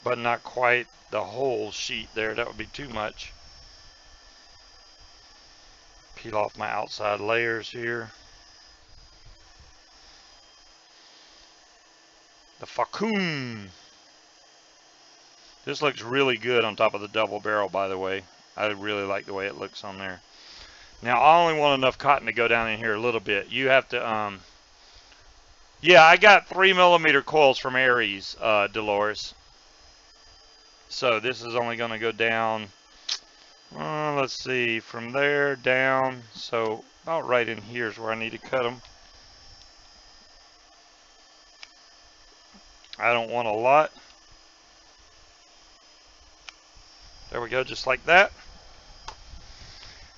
but not quite the whole sheet there. That would be too much. Peel off my outside layers here. The Facun. This looks really good on top of the double barrel, by the way. I really like the way it looks on there. Now, I only want enough cotton to go down in here a little bit. You have to, yeah, I got 3 millimeter coils from Aries, Dolores. So this is only going to go down, let's see, from there down. So about right in here is where I need to cut them. I don't want a lot. There we go, just like that.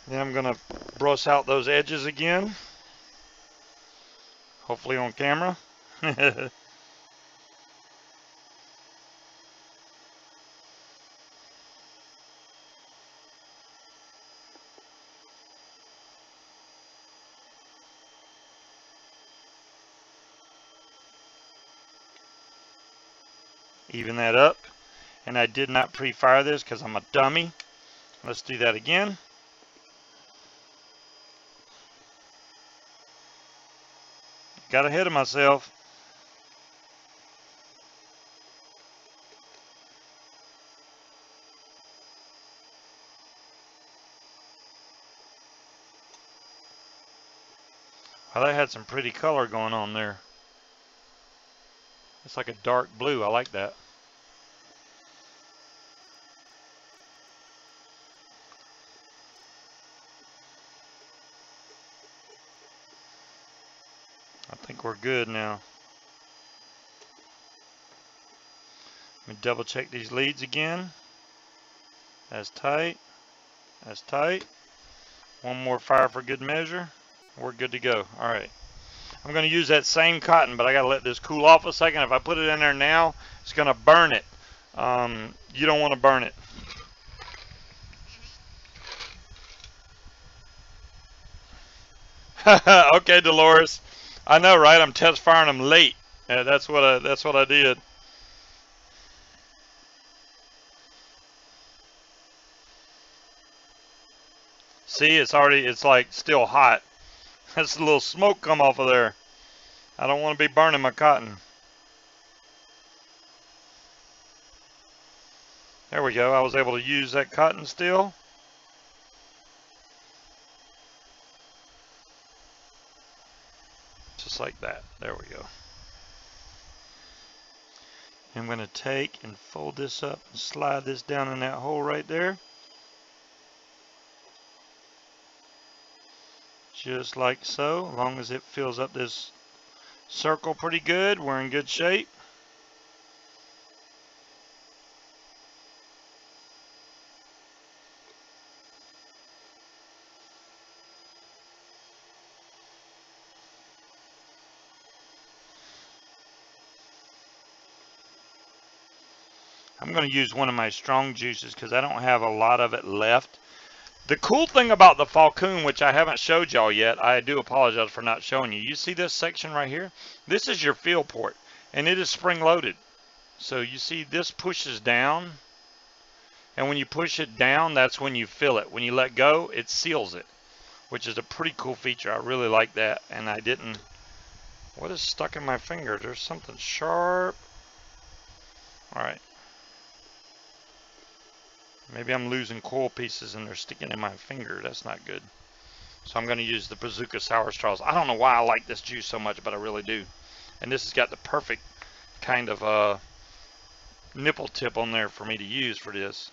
Then I'm going to brush out those edges again. Hopefully on camera. Even that up. And I did not pre-fire this because I'm a dummy. Let's do that again. Got ahead of myself. Well, that had some pretty color going on there. It's like a dark blue. I like that. I think we're good now. Let me double check these leads again. That's tight. That's tight. One more fire for good measure. We're good to go. All right. I'm going to use that same cotton, but I got to let this cool off a second. If I put it in there now, it's going to burn it. You don't want to burn it. Okay, Dolores. I know, right? I'm test firing them late. Yeah, that's what I did. See, it's like still hot. That's a little smoke come off of there. I don't want to be burning my cotton. we go. I was able to use that cotton still. Just like that. There we go. I'm going to take and fold this up and slide this down in that hole right there. Just like so. As long as it fills up this circle pretty good, we're in good shape. I'm going to use one of my strong juices because I don't have a lot of it left. The cool thing about the Falcon, which I haven't showed y'all yet, I do apologize for not showing you. You see this section right here? This is your fill port, and it is spring loaded. So you see this pushes down, and when you push it down, that's when you fill it. When you let go, it seals it, which is a pretty cool feature. I really like that, and I didn't... What is stuck in my finger? There's something sharp. All right. Maybe I'm losing coil pieces and they're sticking in my finger. That's not good. So I'm going to use the Bazooka Sour Straws. I don't know why I like this juice so much, but I really do. And this has got the perfect kind of nipple tip on there for me to use for this.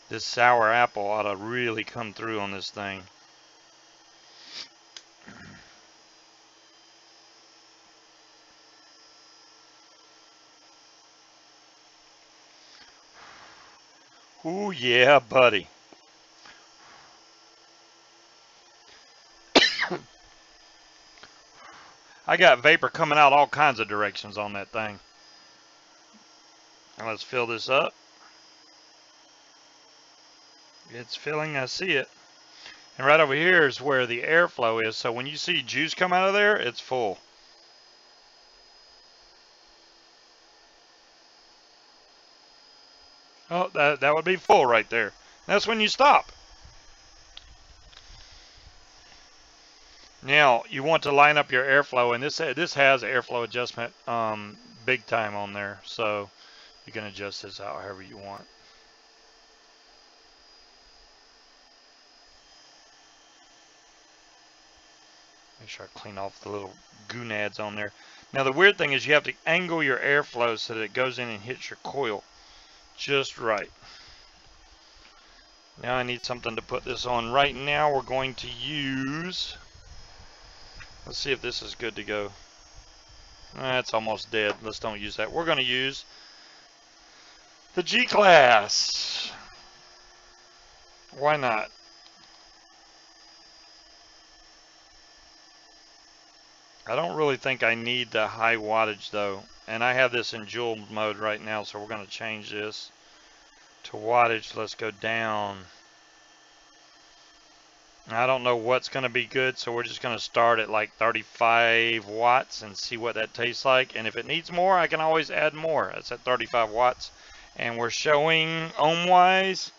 This sour apple ought to really come through on this thing. Ooh, yeah, buddy. I got vapor coming out all kinds of directions on that thing. Now let's fill this up. It's filling, I see it. And right over here is where the airflow is. So when you see juice come out of there, it's full. Oh, that would be full right there. That's when you stop. Now, you want to line up your airflow, and this has airflow adjustment big time on there. So you can adjust this out however you want. Make sure I clean off the little gonads on there. Now, the weird thing is you have to angle your airflow so that it goes in and hits your coil just right. Now I need something to put this on. Right now we're going to use, let's see if this is good to go. That's almost dead. Let's don't use that. We're going to use the G-Class. Why not? I don't really think I need the high wattage though. And I have this in dual mode right now, so we're going to change this to wattage. Let's go down. I don't know what's going to be good, so we're just going to start at like 35 watts and see what that tastes like. And if it needs more, I can always add more. That's at 35 watts. And we're showing ohm-wise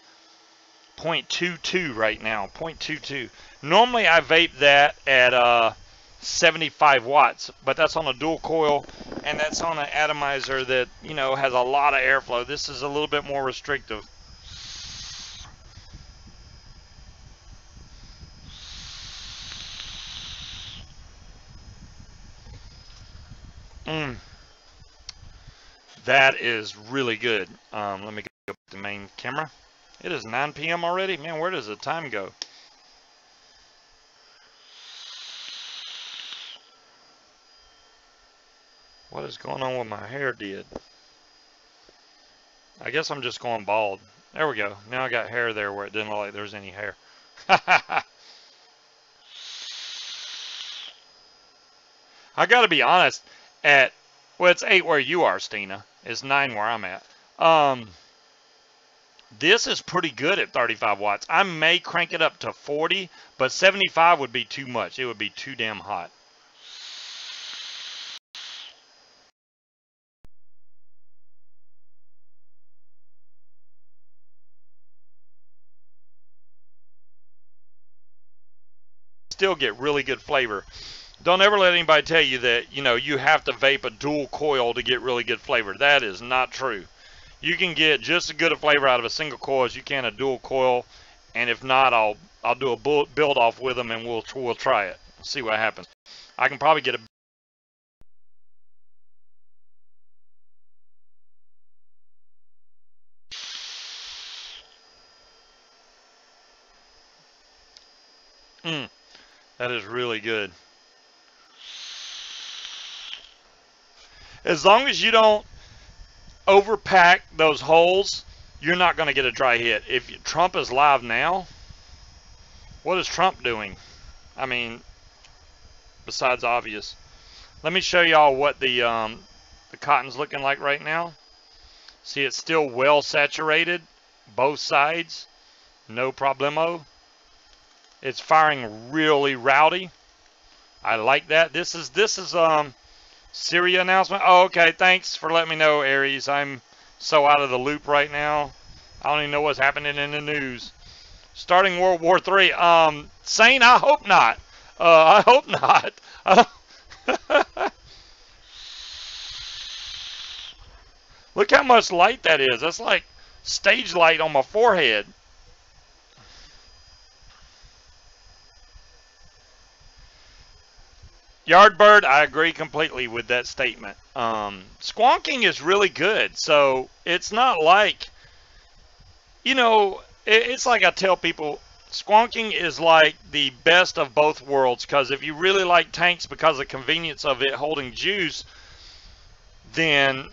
0.22 right now, 0.22. Normally I vape that at 75 watts, but that's on a dual coil, and that's on an atomizer that, you know, has a lot of airflow. This is a little bit more restrictive. That is really good. Let me go to the main camera. It is 9 p.m. already. Man, where does the time go? What is going on with my hair did? I guess I'm just going bald. There we go. Now I got hair there where it didn't look like there was any hair. I gotta be honest, well, it's 8 where you are, Stina. It's 9 where I'm at. This is pretty good at 35 watts. I may crank it up to 40, but 75 would be too much. It would be too damn hot. Still get really good flavor. Don't ever let anybody tell you that, you have to vape a dual coil to get really good flavor. That is not true. You can get just as good a flavor out of a single coil as you can a dual coil, and if not, I'll do a build off with them and we'll try it. See what happens. I can probably get a that is really good. As long as you don't overpack those holes, you're not going to get a dry hit. If Trump is live now, what is Trump doing? I mean, besides obvious. Let me show y'all what the cotton's looking like right now. See, it's still well saturated, both sides, no problemo. It's firing really rowdy. I like that. This is Syria announcement. Oh, okay. Thanks for letting me know, Aries. I'm so out of the loop right now. I don't even know what's happening in the news. Starting World War III. Sane, I hope not. I hope not. Look how much light that is. That's like stage light on my forehead. Yardbird, I agree completely with that statement. Squonking is really good. So it's not like, it's like I tell people, squonking is like the best of both worlds, because if you really like tanks because of the convenience of it holding juice, then,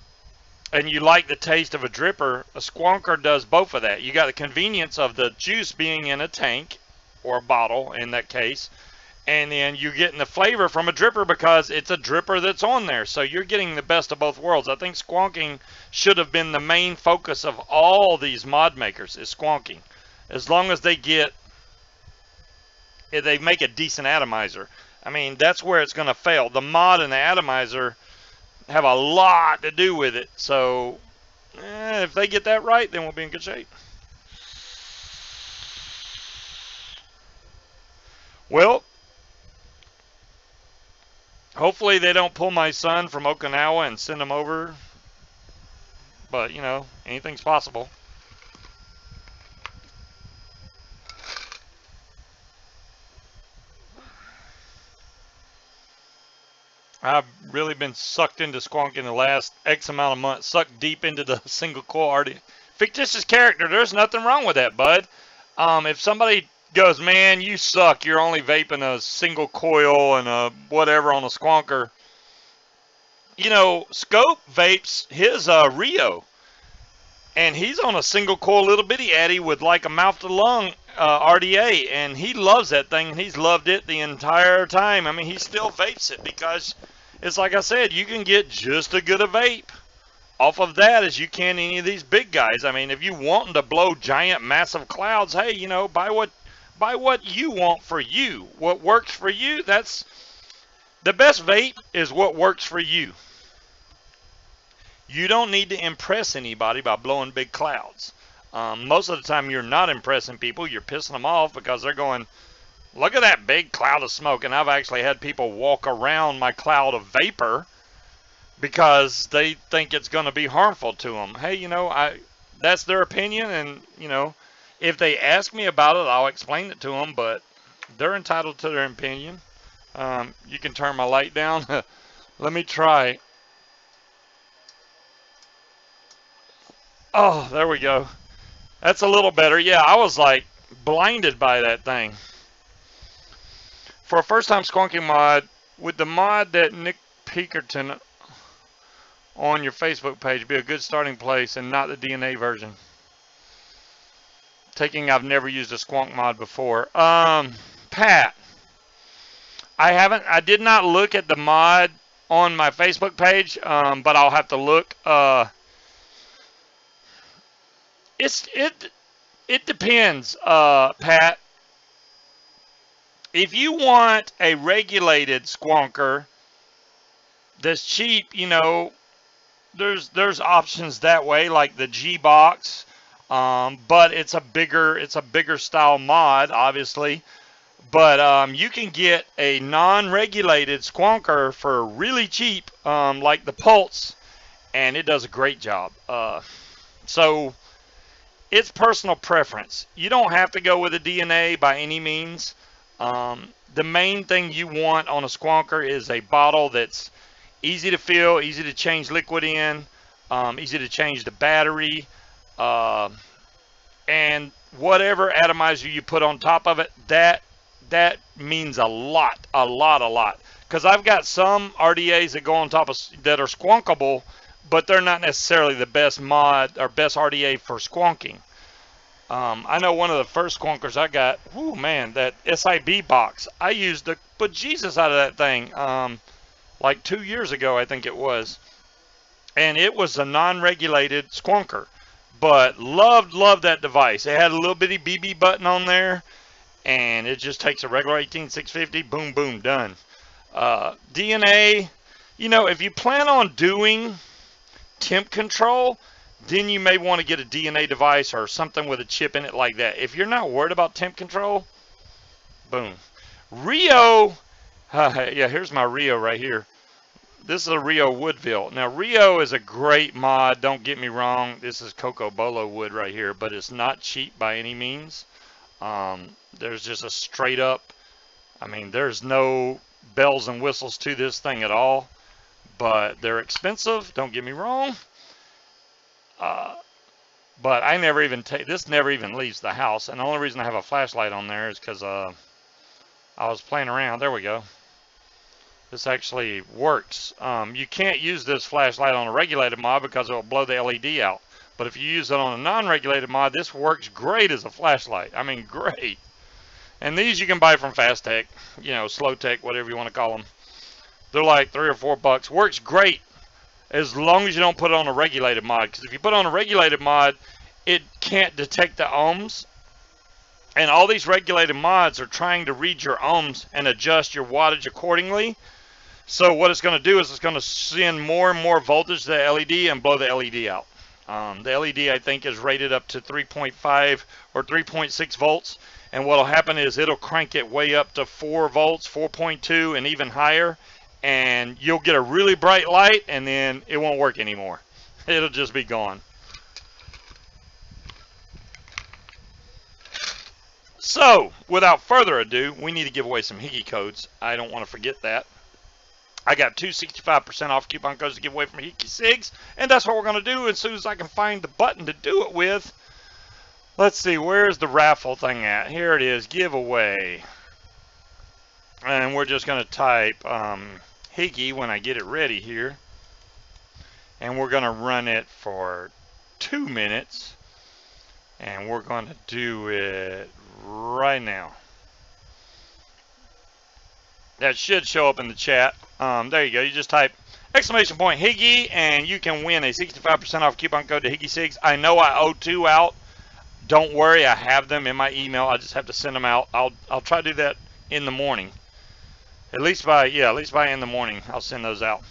and you like the taste of a dripper, a squonker does both of that. You got the convenience of the juice being in a tank, or a bottle in that case, and then you're getting the flavor from a dripper because it's a dripper that's on there. So you're getting the best of both worlds. I think squonking should have been the main focus of all these mod makers, is squonking. As long as they make a decent atomizer. I mean, that's where it's going to fail. The mod and the atomizer have a lot to do with it. So if they get that right, then we'll be in good shape. Well, hopefully they don't pull my son from Okinawa and send him over. But, anything's possible. I've really been sucked into squonking the last X amount of months, sucked deep into the single coil already. Fictitious character, there's nothing wrong with that, bud. If somebody goes, man, you suck, you're only vaping a single coil and a whatever on a squonker. Scope vapes his Rio, and he's on a single coil little bitty addy with like a mouth to lung RDA, and he loves that thing, and he's loved it the entire time. I mean, he still vapes it because it's like I said, you can get just as good a vape off of that as you can any of these big guys. I mean, if you wanting to blow giant, massive clouds, hey, buy what you want for you. What works for you, that's the best vape, is what works for you. You don't need to impress anybody by blowing big clouds. Most of the time you're not impressing people. You're pissing them off because they're going, look at that big cloud of smoke. And I've actually had people walk around my cloud of vapor because they think it's going to be harmful to them. Hey, that's their opinion. And, if they ask me about it, I'll explain it to them. But they're entitled to their opinion. You can turn my light down. Let me try. Oh, there we go. That's a little better. Yeah, I was like blinded by that thing. For a first-time squonking mod, would the mod that Nick Peakerton on your Facebook page be a good starting place and not the DNA version? I've never used a squonk mod before. Pat, I did not look at the mod on my Facebook page, but I'll have to look. It depends, Pat. If you want a regulated squonker that's cheap, there's options that way, like the G box, but it's a bigger style mod, obviously. But you can get a non-regulated squonker for really cheap, like the Pulse, and it does a great job. So it's personal preference. You don't have to go with a DNA by any means. The main thing you want on a squonker is a bottle that's easy to fill, easy to change liquid in, easy to change the battery, and whatever atomizer you put on top of it, that means a lot, a lot, a lot. Because I've got some RDAs that go on top of that are squonkable, but they're not necessarily the best mod or best RDA for squonking. I know one of the first squonkers I got, whoo man, that SIB box, I used the bejesus out of that thing like 2 years ago, I think it was. And it was a non-regulated squonker. But loved that device. It had a little bitty BB button on there, and it just takes a regular 18650, boom, boom, done. DNA, you know, if you plan on doing temp control, then you may want to get a DNA device or something with a chip in it like that. If you're not worried about temp control, boom. Rio, yeah, here's my Rio right here. This is a Rio Woodville. Now, Rio is a great mod. Don't get me wrong. This is Coco Bolo wood right here, but it's not cheap by any means. There's just a straight up, I mean, there's no bells and whistles to this thing at all, but they're expensive. Don't get me wrong. But I never even take, this never even leaves the house. And the only reason I have a flashlight on there is because I was playing around. There we go. This actually works. You can't use this flashlight on a regulated mod because it will blow the LED out. But if you use it on a non-regulated mod, this works great as a flashlight. I mean, great. And these you can buy from Fast Tech, you know, Slow Tech, whatever you want to call them. They're like $3 or $4. Works great as long as you don't put it on a regulated mod. Because if you put on a regulated mod, it can't detect the ohms. And all these regulated mods are trying to read your ohms and adjust your wattage accordingly. So what it's going to do is it's going to send more and more voltage to the LED and blow the LED out. The LED, I think, is rated up to 3.5 or 3.6 volts. And what will happen is it'll crank it way up to 4 volts, 4.2, and even higher. And you'll get a really bright light, and then it won't work anymore. It'll just be gone. So, without further ado, we need to give away some Higgy codes. I don't want to forget that. I got 2 65% off coupon codes to give away from e-cigs, and that's what we're going to do as soon as I can find the button to do it with. Let's see, where's the raffle thing at? Here it is, giveaway. And we're just going to type Higgy when I get it ready here. And we're going to run it for 2 minutes. And we're going to do it right now. That should show up in the chat. There you go. You just type exclamation point Higgy and you can win a 65% off coupon code to Higgy6. I know I owe 2 out. Don't worry, I have them in my email. I just have to send them out. I'll try to do that in the morning. At least by in the morning I'll send those out.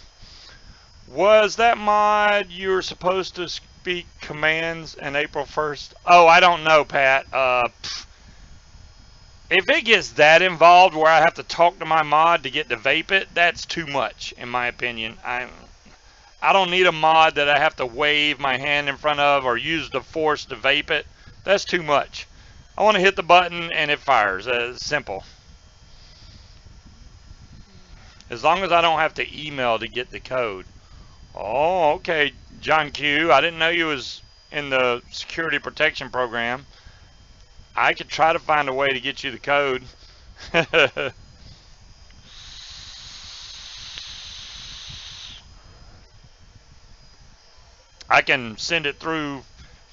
Was that mod you were supposed to speak commands in April 1st? Oh, I don't know, Pat. If it gets that involved where I have to talk to my mod to get to vape it, that's too much, in my opinion. I don't need a mod that I have to wave my hand in front of or use the force to vape it. That's too much. I want to hit the button and it fires. It's simple. As long as I don't have to email to get the code. Oh, okay, John Q. I didn't know you was in the security protection program. I could try to find a way to get you the code. I can send it through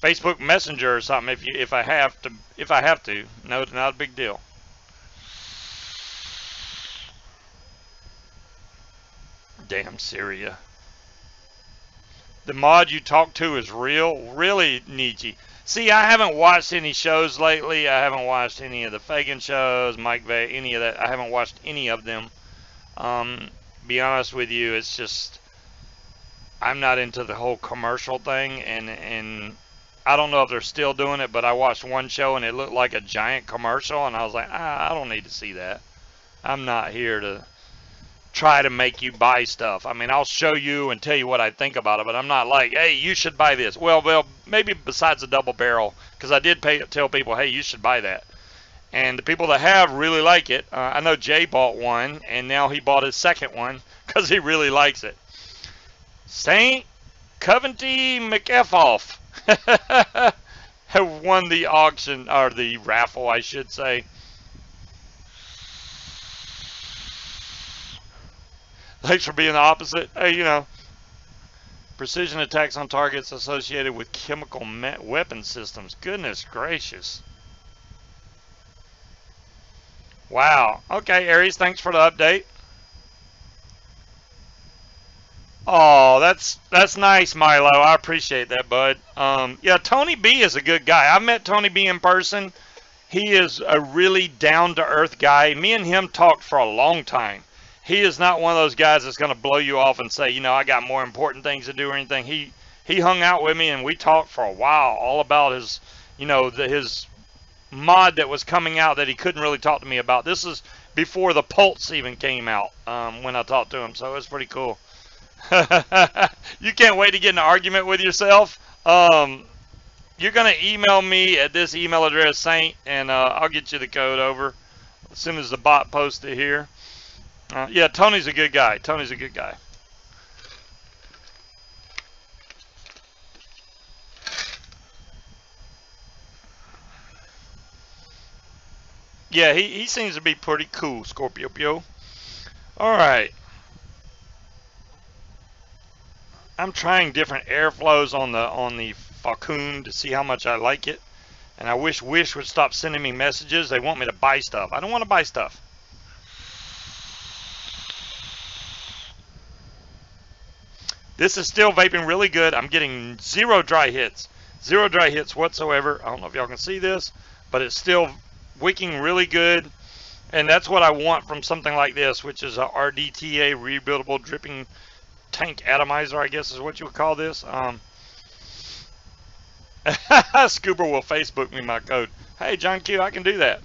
Facebook Messenger or something if I have to. No, it's not a big deal. Damn Syria. The mod you talk to is real? Really, Nietzsche? See, I haven't watched any shows lately. I haven't watched any of the Fagan shows, Mike Vay, any of that. I haven't watched any of them. Be honest with you, it's just I'm not into the whole commercial thing, and I don't know if they're still doing it, but I watched one show and it looked like a giant commercial, and I was like, I don't need to see that. I'm not here to try to make you buy stuff. I mean, I'll show you and tell you what I think about it, but I'm not like, hey, you should buy this. Well, maybe besides the double barrel, because I did tell people, hey, you should buy that. And the people that have really like it. I know Jay bought one, and now he bought his second one because he really likes it. Saint Coventry McEffoff have won the auction, or the raffle, I should say. Thanks for being the opposite. Hey, you know, precision attacks on targets associated with chemical weapon systems. Goodness gracious. Wow. Okay, Aries, thanks for the update. Oh, that's nice, Milo. I appreciate that, bud. Yeah, Tony B is a good guy. I've met Tony B in person. He is a really down-to-earth guy. Me and him talked for a long time. He is not one of those guys that's going to blow you off and say, you know, I got more important things to do or anything. He hung out with me and we talked for a while all about his, you know, his mod that was coming out that he couldn't really talk to me about. This is before the Pulse even came out when I talked to him, so it's pretty cool. You can't wait to get in an argument with yourself. You're going to email me at this email address, Saint, and I'll get you the code over as soon as the bot posts it here. Yeah, Tony's a good guy. Tony's a good guy. Yeah, he seems to be pretty cool, Scorpio Pio. All right. I'm trying different airflows on the Falcon to see how much I like it. And I wish Wish would stop sending me messages. They want me to buy stuff. I don't want to buy stuff. This is still vaping really good. I'm getting zero dry hits. Zero dry hits whatsoever. I don't know if y'all can see this, but it's still wicking really good. And that's what I want from something like this, which is a RDTA, rebuildable dripping tank atomizer, I guess is what you would call this. Scuba will Facebook me my code. Hey, John Q, I can do that.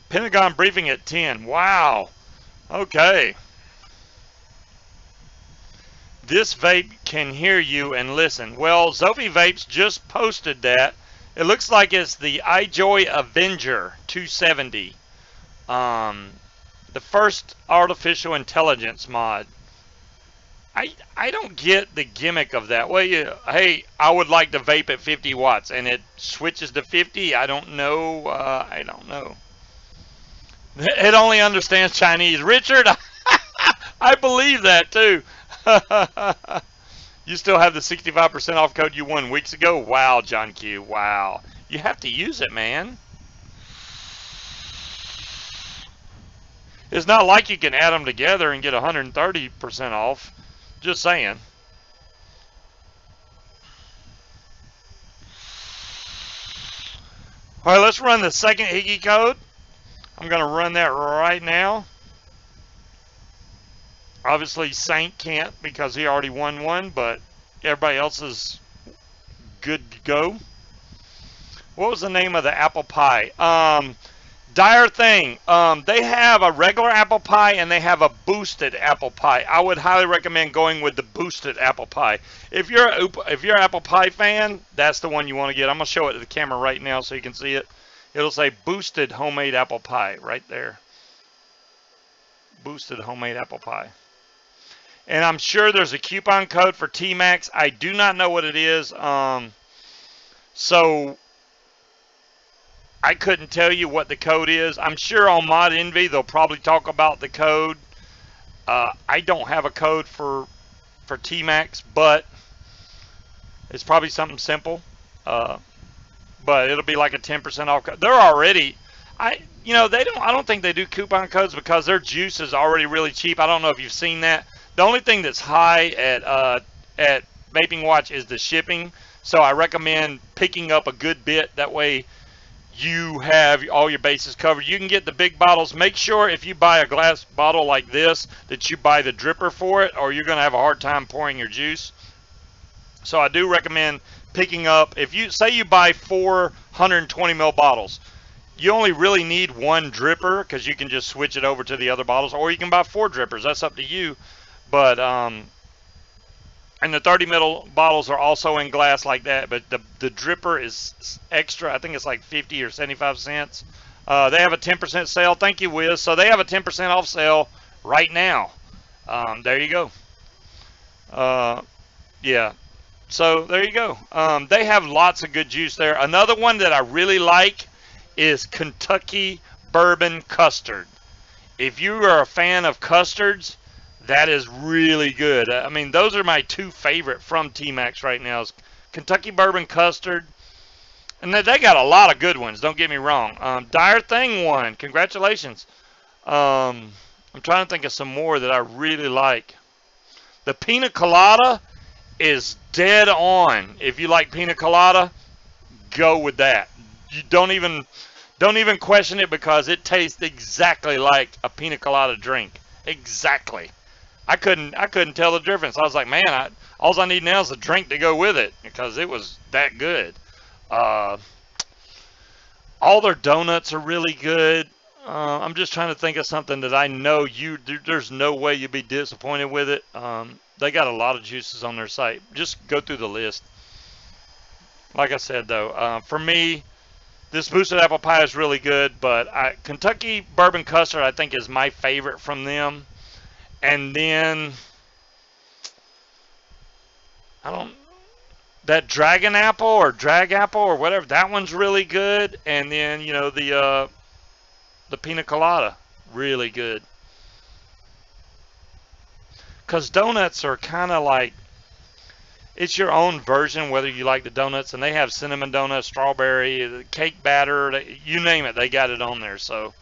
Pentagon briefing at 10. Wow. Okay. This vape can hear you and listen. Well, Zophie Vapes just posted that. It looks like it's the iJoy Avenger 270. The first artificial intelligence mod. I don't get the gimmick of that. Well, hey, I would like to vape at 50 watts, and it switches to 50. I don't know. I don't know. It only understands Chinese. Richard, I believe that too. You still have the 65% off code you won weeks ago? Wow, John Q. Wow. You have to use it, man. It's not like you can add them together and get 130% off. Just saying. All right, let's run the second Higgy code. I'm going to run that right now. Obviously, Saint can't because he already won one, but everybody else is good to go. What was the name of the apple pie? Dire Thing. They have a regular apple pie and they have a boosted apple pie. I would highly recommend going with the boosted apple pie. If you're an apple pie fan, that's the one you want to get. I'm gonna show it to the camera right now so you can see it. It'll say boosted homemade apple pie right there. Boosted homemade apple pie. And I'm sure there's a coupon code for T-Max. I do not know what it is. So I couldn't tell you what the code is. I'm sure on Mod Envy they'll probably talk about the code. I don't have a code for T-Max, but it's probably something simple. But it'll be like a 10% off code. They're already, I don't think they do coupon codes because their juice is already really cheap. I don't know if you've seen that. The only thing that's high at Vaping Watch is the shipping. So I recommend picking up a good bit. That way you have all your bases covered. You can get the big bottles. Make sure if you buy a glass bottle like this that you buy the dripper for it, or you're going to have a hard time pouring your juice. So I do recommend picking up, if you say you buy 420 ml bottles, you only really need one dripper because you can just switch it over to the other bottles, or you can buy 4 drippers. That's up to you. But and the 30 ml bottles are also in glass like that, but the dripper is extra. I think it's like 50 or 75 cents. They have a 10% sale. Thank you, Wiz. So they have a 10% off sale right now. There you go. Yeah. So there you go. They have lots of good juice there. Another one that I really like is Kentucky Bourbon Custard. If you are a fan of custards, that is really good. I mean, those are my 2 favorite from T-Max right now. Is Kentucky Bourbon Custard. And they got a lot of good ones, don't get me wrong. Dire Thing one. Congratulations. I'm trying to think of some more that I really like. The Pina Colada is dead on. If you like Pina Colada, go with that. You don't even question it because it tastes exactly like a Pina Colada drink. Exactly. I couldn't tell the difference. I was like, man, all I need now is a drink to go with it because it was that good. All their donuts are really good. I'm just trying to think of something that I know there's no way you'd be disappointed with it. They got a lot of juices on their site. Just go through the list. Like I said, though, for me, this boosted apple pie is really good, but Kentucky Bourbon Custard I think is my favorite from them. And then that dragon apple or drag apple or whatever, that one's really good. And then the pina colada, really good. Because donuts are kind of like, it's your own version whether you like the donuts, and they have cinnamon donuts, strawberry, cake batter, you name it, they got it on there. So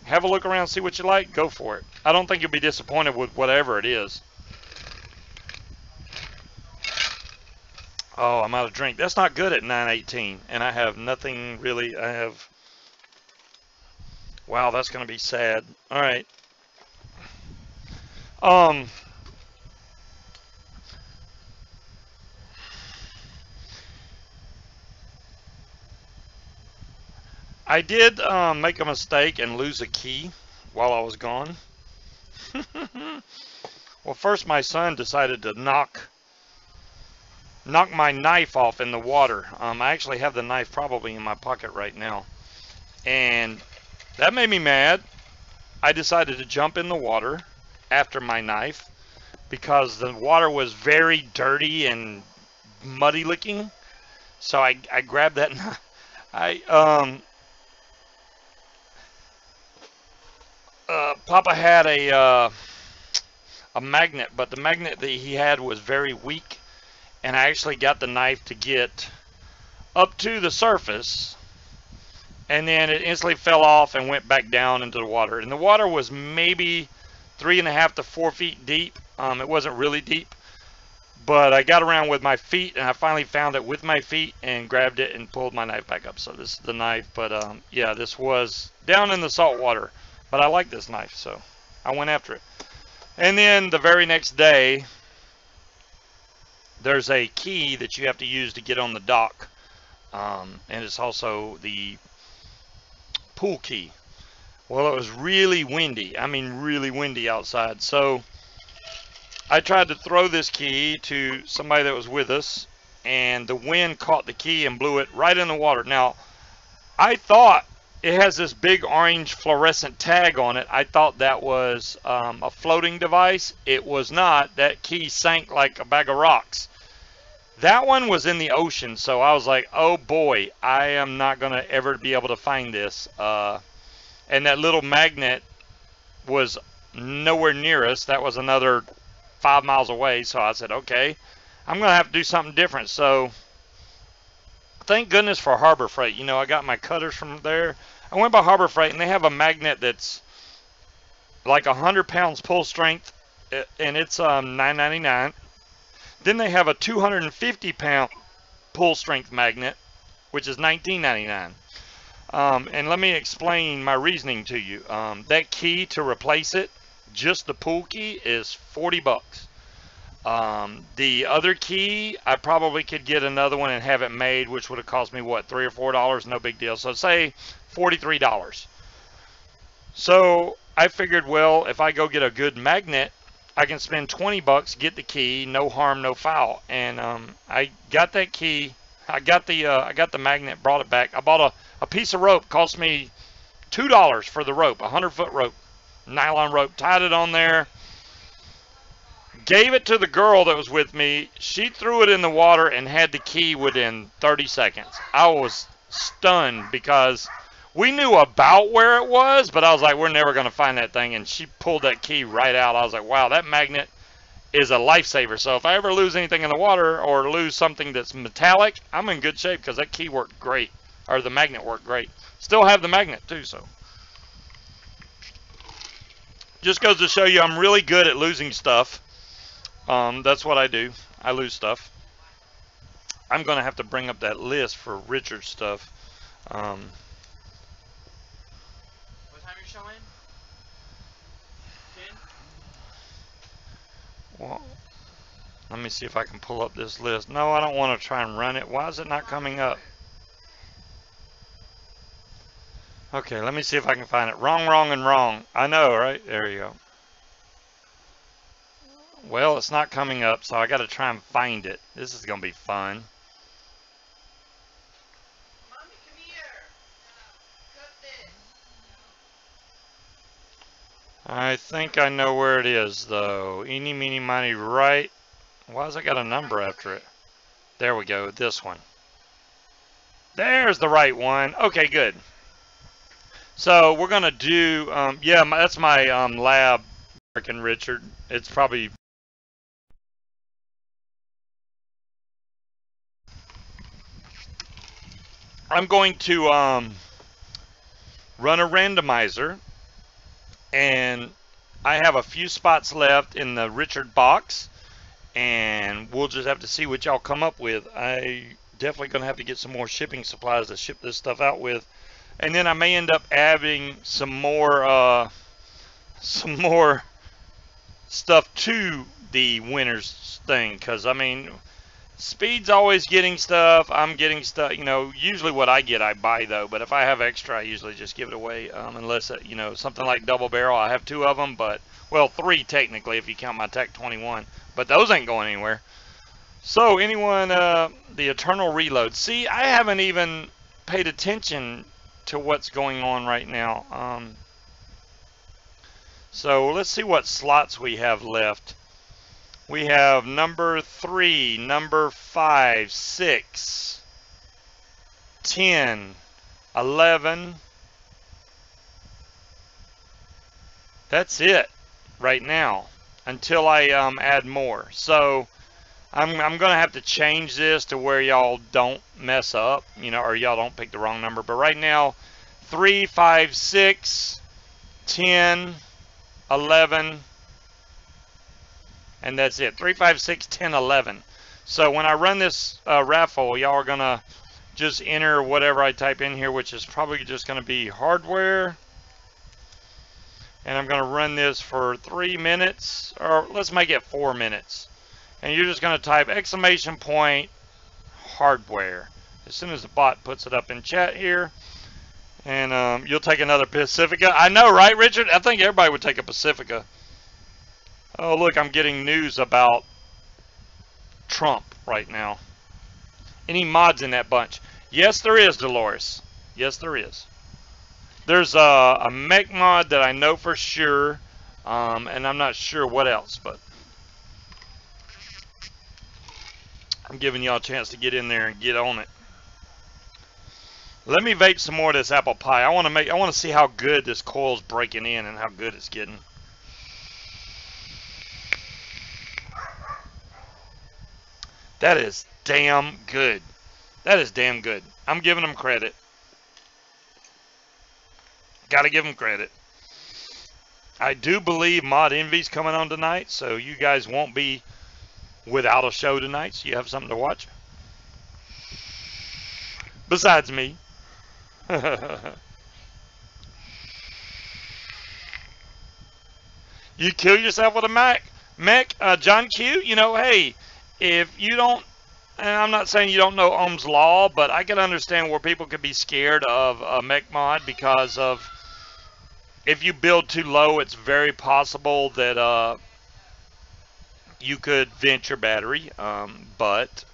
have a look around, see what you like, go for it. I don't think you'll be disappointed with whatever it is. Oh, I'm out of drink. That's not good at 9:18, and I have nothing really. Wow, that's going to be sad. All right. I did make a mistake and lose a key while I was gone. Well, first my son decided to knock my knife off in the water. I actually have the knife probably in my pocket right now, and that made me mad. I decided to jump in the water after my knife because the water was very dirty and muddy looking. So I grabbed that knife. Papa had a magnet, but the magnet that he had was very weak, and I actually got the knife to get up to the surface, and then it instantly fell off and went back down into the water. And the water was maybe 3.5 to 4 feet deep. It wasn't really deep, but I got around with my feet, and I finally found it with my feet and grabbed it and pulled my knife back up. So this is the knife, but yeah, this was down in the salt water. But I like this knife, so I went after it. And then the very next day, there's a key that you have to use to get on the dock. And it's also the pool key. Well, it was really windy. I mean, really windy outside. So I tried to throw this key to somebody that was with us, and the wind caught the key and blew it right in the water. Now, I thought it has this big orange fluorescent tag on it. I thought that was a floating device. It was not. That key sank like a bag of rocks. That one was in the ocean, so I was like, oh boy, I am not going to ever be able to find this. And that little magnet was nowhere near us. That was another 5 miles away, so I said, okay, I'm going to have to do something different. So thank goodness for Harbor Freight. You know, I got my cutters from there. I went by Harbor Freight, and they have a magnet that's like 100 pounds pull strength, and it's $9.99. Then they have a 250 pound pull strength magnet, which is $19.99. And let me explain my reasoning to you. That key to replace it, just the pool key, is 40 bucks. The other key, I probably could get another one and have it made, which would have cost me, what, $3 or $4? No big deal. So say $43. So I figured, well, if I go get a good magnet, I can spend 20 bucks, get the key, no harm, no foul. And I got that key. I got the magnet, brought it back. I bought a piece of rope, cost me $2 for the rope, a 100-foot rope, nylon rope, tied it on there. Gave it to the girl that was with me. She threw it in the water and had the key within 30 seconds. I was stunned because we knew about where it was, but I was like, we're never going to find that thing. And she pulled that key right out. I was like, wow, that magnet is a lifesaver. So if I ever lose anything in the water or lose something that's metallic, I'm in good shape because that key worked great, or the magnet worked great. Still have the magnet too, so. Just goes to show you I'm really good at losing stuff. That's what I do. I lose stuff. I'm going to have to bring up that list for Richard's stuff. What time are you showing? 10? Well, let me see if I can pull up this list. No, I don't want to try and run it. Why is it not coming up? Okay, let me see if I can find it. Wrong, wrong, and wrong. I know, right? There you go. Well, it's not coming up, so I got to try and find it. This is going to be fun. Mommy, come here. Cut this. I think I know where it is, though. Eeny, meeny, miny, right. Why has it got a number after it? There we go, this one. There's the right one. Okay, good. So we're going to do, yeah, that's my lab, Mark and Richard. It's probably... I'm going to run a randomizer, and I have a few spots left in the Richard box, and we'll just have to see what y'all come up with. I definitely going to have to get some more shipping supplies to ship this stuff out with, and then I may end up adding some more stuff to the winner's thing, because I mean, Speed's always getting stuff. I'm getting stuff. You know, usually what I get, I buy, though. But if I have extra, I usually just give it away. Unless, you know, something like Double Barrel. I have 2 of them. But, well, 3 technically if you count my Tech 21. But those ain't going anywhere. So, anyone, the Eternal Reload. See, I haven't even paid attention to what's going on right now. So, let's see what slots we have left. We have number 3, number 5, 6, 10, 11. That's it right now until I add more. So I'm going to have to change this to where y'all don't mess up, you know, or y'all don't pick the wrong number. But right now, 3, 5, 6, 10, 11. And that's it. 3, 5, 6, 10, 11. So when I run this raffle, y'all are going to just enter whatever I type in here, which is probably just going to be hardware. And I'm going to run this for 3 minutes, or let's make it 4 minutes. And you're just going to type ! hardware as soon as the bot puts it up in chat here. And you'll take another Pacifica. I know, right, Richard? I think everybody would take a Pacifica. Oh, look, I'm getting news about Trump right now. Any mods in that bunch? Yes, there is, Dolores. Yes, there is. There's a mech mod that I know for sure, and I'm not sure what else, but I'm giving y'all a chance to get in there and get on it. Let me vape some more of this apple pie. I want to see how good this coil's breaking in and how good it's getting. That is damn good. That is damn good. I'm giving them credit. Gotta give them credit. I do believe Mod Envy's coming on tonight, so you guys won't be without a show tonight, so you have something to watch. Besides me. You kill yourself with a mech, John Q. You know, hey, if you don't, and I'm not saying you don't know Ohm's law, but I can understand where people could be scared of a mech mod because of if you build too low, it's very possible that you could vent your battery. But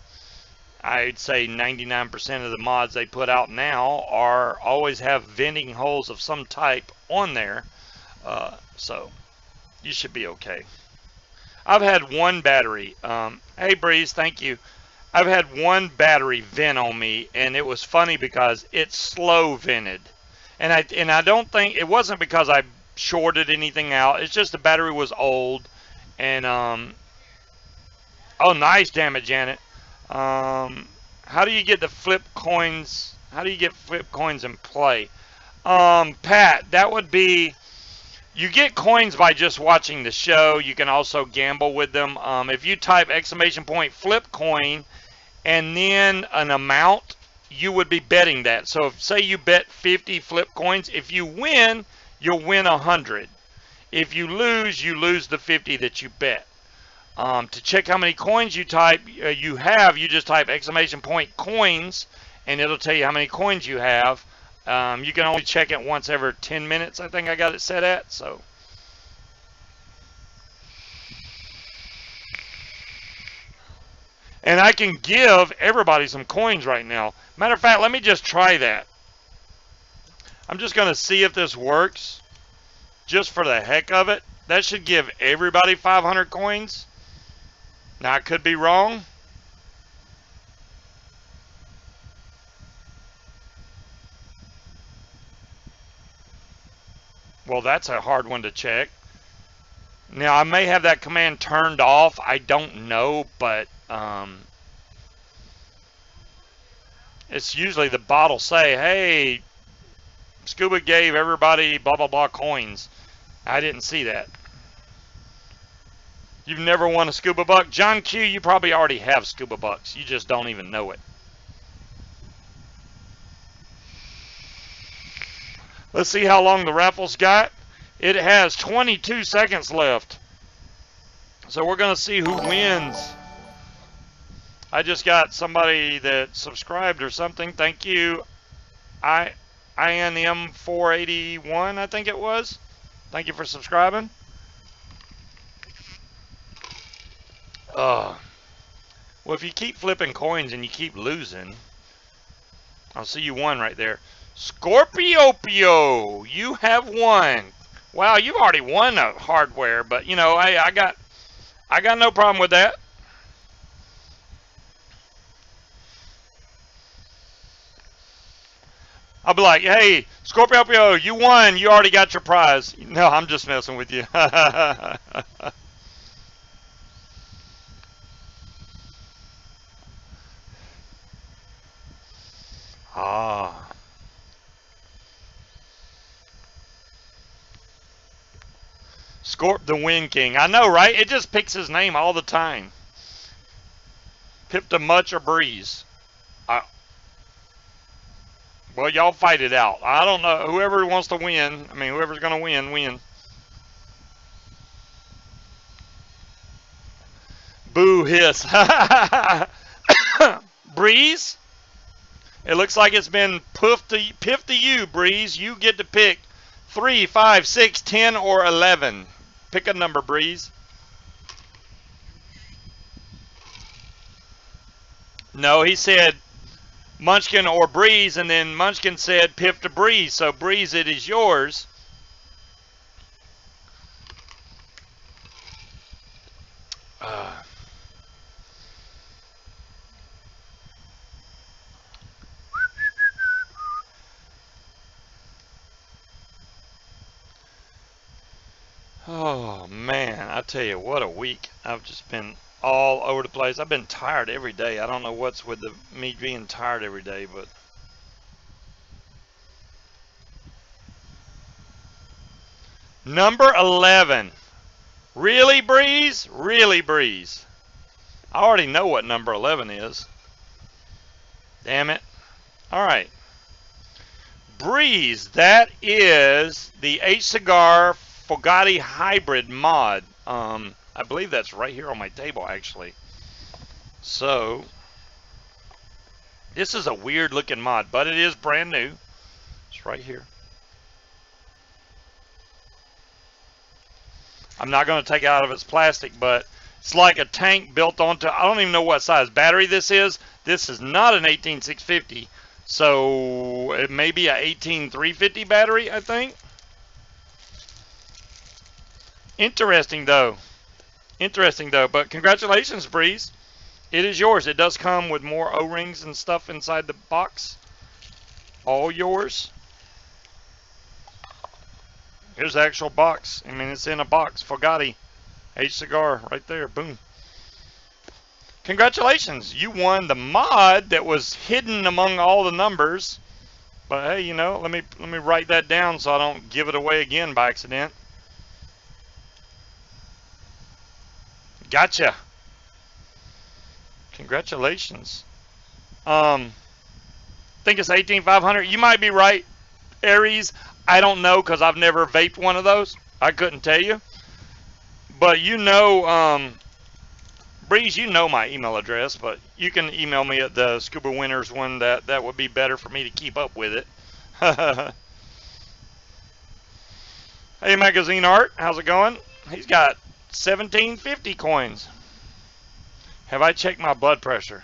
I'd say 99% of the mods they put out now are always have venting holes of some type on there, so you should be okay. I've had one battery. Hey Breeze, thank you. I've had one battery vent on me, and it was funny because it slow vented, and I don't think it wasn't because I shorted anything out. It's just the battery was old, and oh, nice, damn it, Janet. How do you get the flip coins? How do you get flip coins in play? Pat, that would be. You get coins by just watching the show. You can also gamble with them. If you type exclamation point flip coin and then an amount, you would be betting that. So if say you bet 50 flip coins, if you win, you'll win 100. If you lose the 50 that you bet. To check how many coins you have, you just type exclamation point coins, and it'll tell you how many coins you have. You can only check it once every 10 minutes, I think I got it set at. So, and I can give everybody some coins right now. Matter of fact, let me just try that. I'm just going to see if this works, just for the heck of it. That should give everybody 500 coins. Now, I could be wrong. Well, that's a hard one to check. Now, I may have that command turned off. I don't know, but it's usually the bot will say, hey, Scuba gave everybody blah, blah, blah coins. I didn't see that. You've never won a Scuba Buck? John Q, you probably already have Scuba Bucks. You just don't even know it. Let's see how long the raffle's got. It has 22 seconds left. So we're going to see who wins. I just got somebody that subscribed or something. Thank you. INM481, I think it was. Thank you for subscribing. Well, if you keep flipping coins and you keep losing, I'll see you won right there. Scorpiopio, you have won. Wow, you've already won a hardware, but you know, I got no problem with that. I'll be like, hey, Scorpiopio, you won. You already got your prize. No, I'm just messing with you. Ah. Scorp the Wind King. I know, right? It just picks his name all the time. Pip to Much or Breeze. Well, y'all fight it out. I don't know. Whoever wants to win, I mean, whoever's going to win. Boo hiss. Breeze? It looks like it's been piffed to you, Breeze. You get to pick 3, 5, 6, 10, or 11. Pick a number, Breeze. No, he said Munchkin or Breeze, and then Munchkin said piff to Breeze. So, Breeze, it is yours. Oh, man, I tell you, what a week. I've just been all over the place. I've been tired every day. I don't know what's with me being tired every day, but... Number 11. Really, Breeze? Really, Breeze? I already know what number 11 is. Damn it. All right. Breeze, that is the e-cig Fogatti hybrid mod. I believe that's right here on my table, actually. So, this is a weird looking mod, but it is brand new. It's right here. I'm not going to take it out of its plastic, but it's like a tank built onto, I don't even know what size battery this is. This is not an 18650, so it may be a 18350 battery, I think. Interesting though, but congratulations, Breeze. It is yours. It does come with more O-rings and stuff inside the box. All yours. Here's the actual box. I mean, it's in a box. Fogatti. e-cig right there. Boom. Congratulations. You won the mod that was hidden among all the numbers. But hey, you know, let me write that down so I don't give it away again by accident. Gotcha. Congratulations. Think it's 18500. You might be right, Aries. I don't know because I've never vaped one of those. I couldn't tell you. But you know, Breeze, you know my email address, but you can email me at the Scuba Winners one. That would be better for me to keep up with it. Hey, Magazine Art, how's it going? He's got 1750 coins. Have I checked my blood pressure?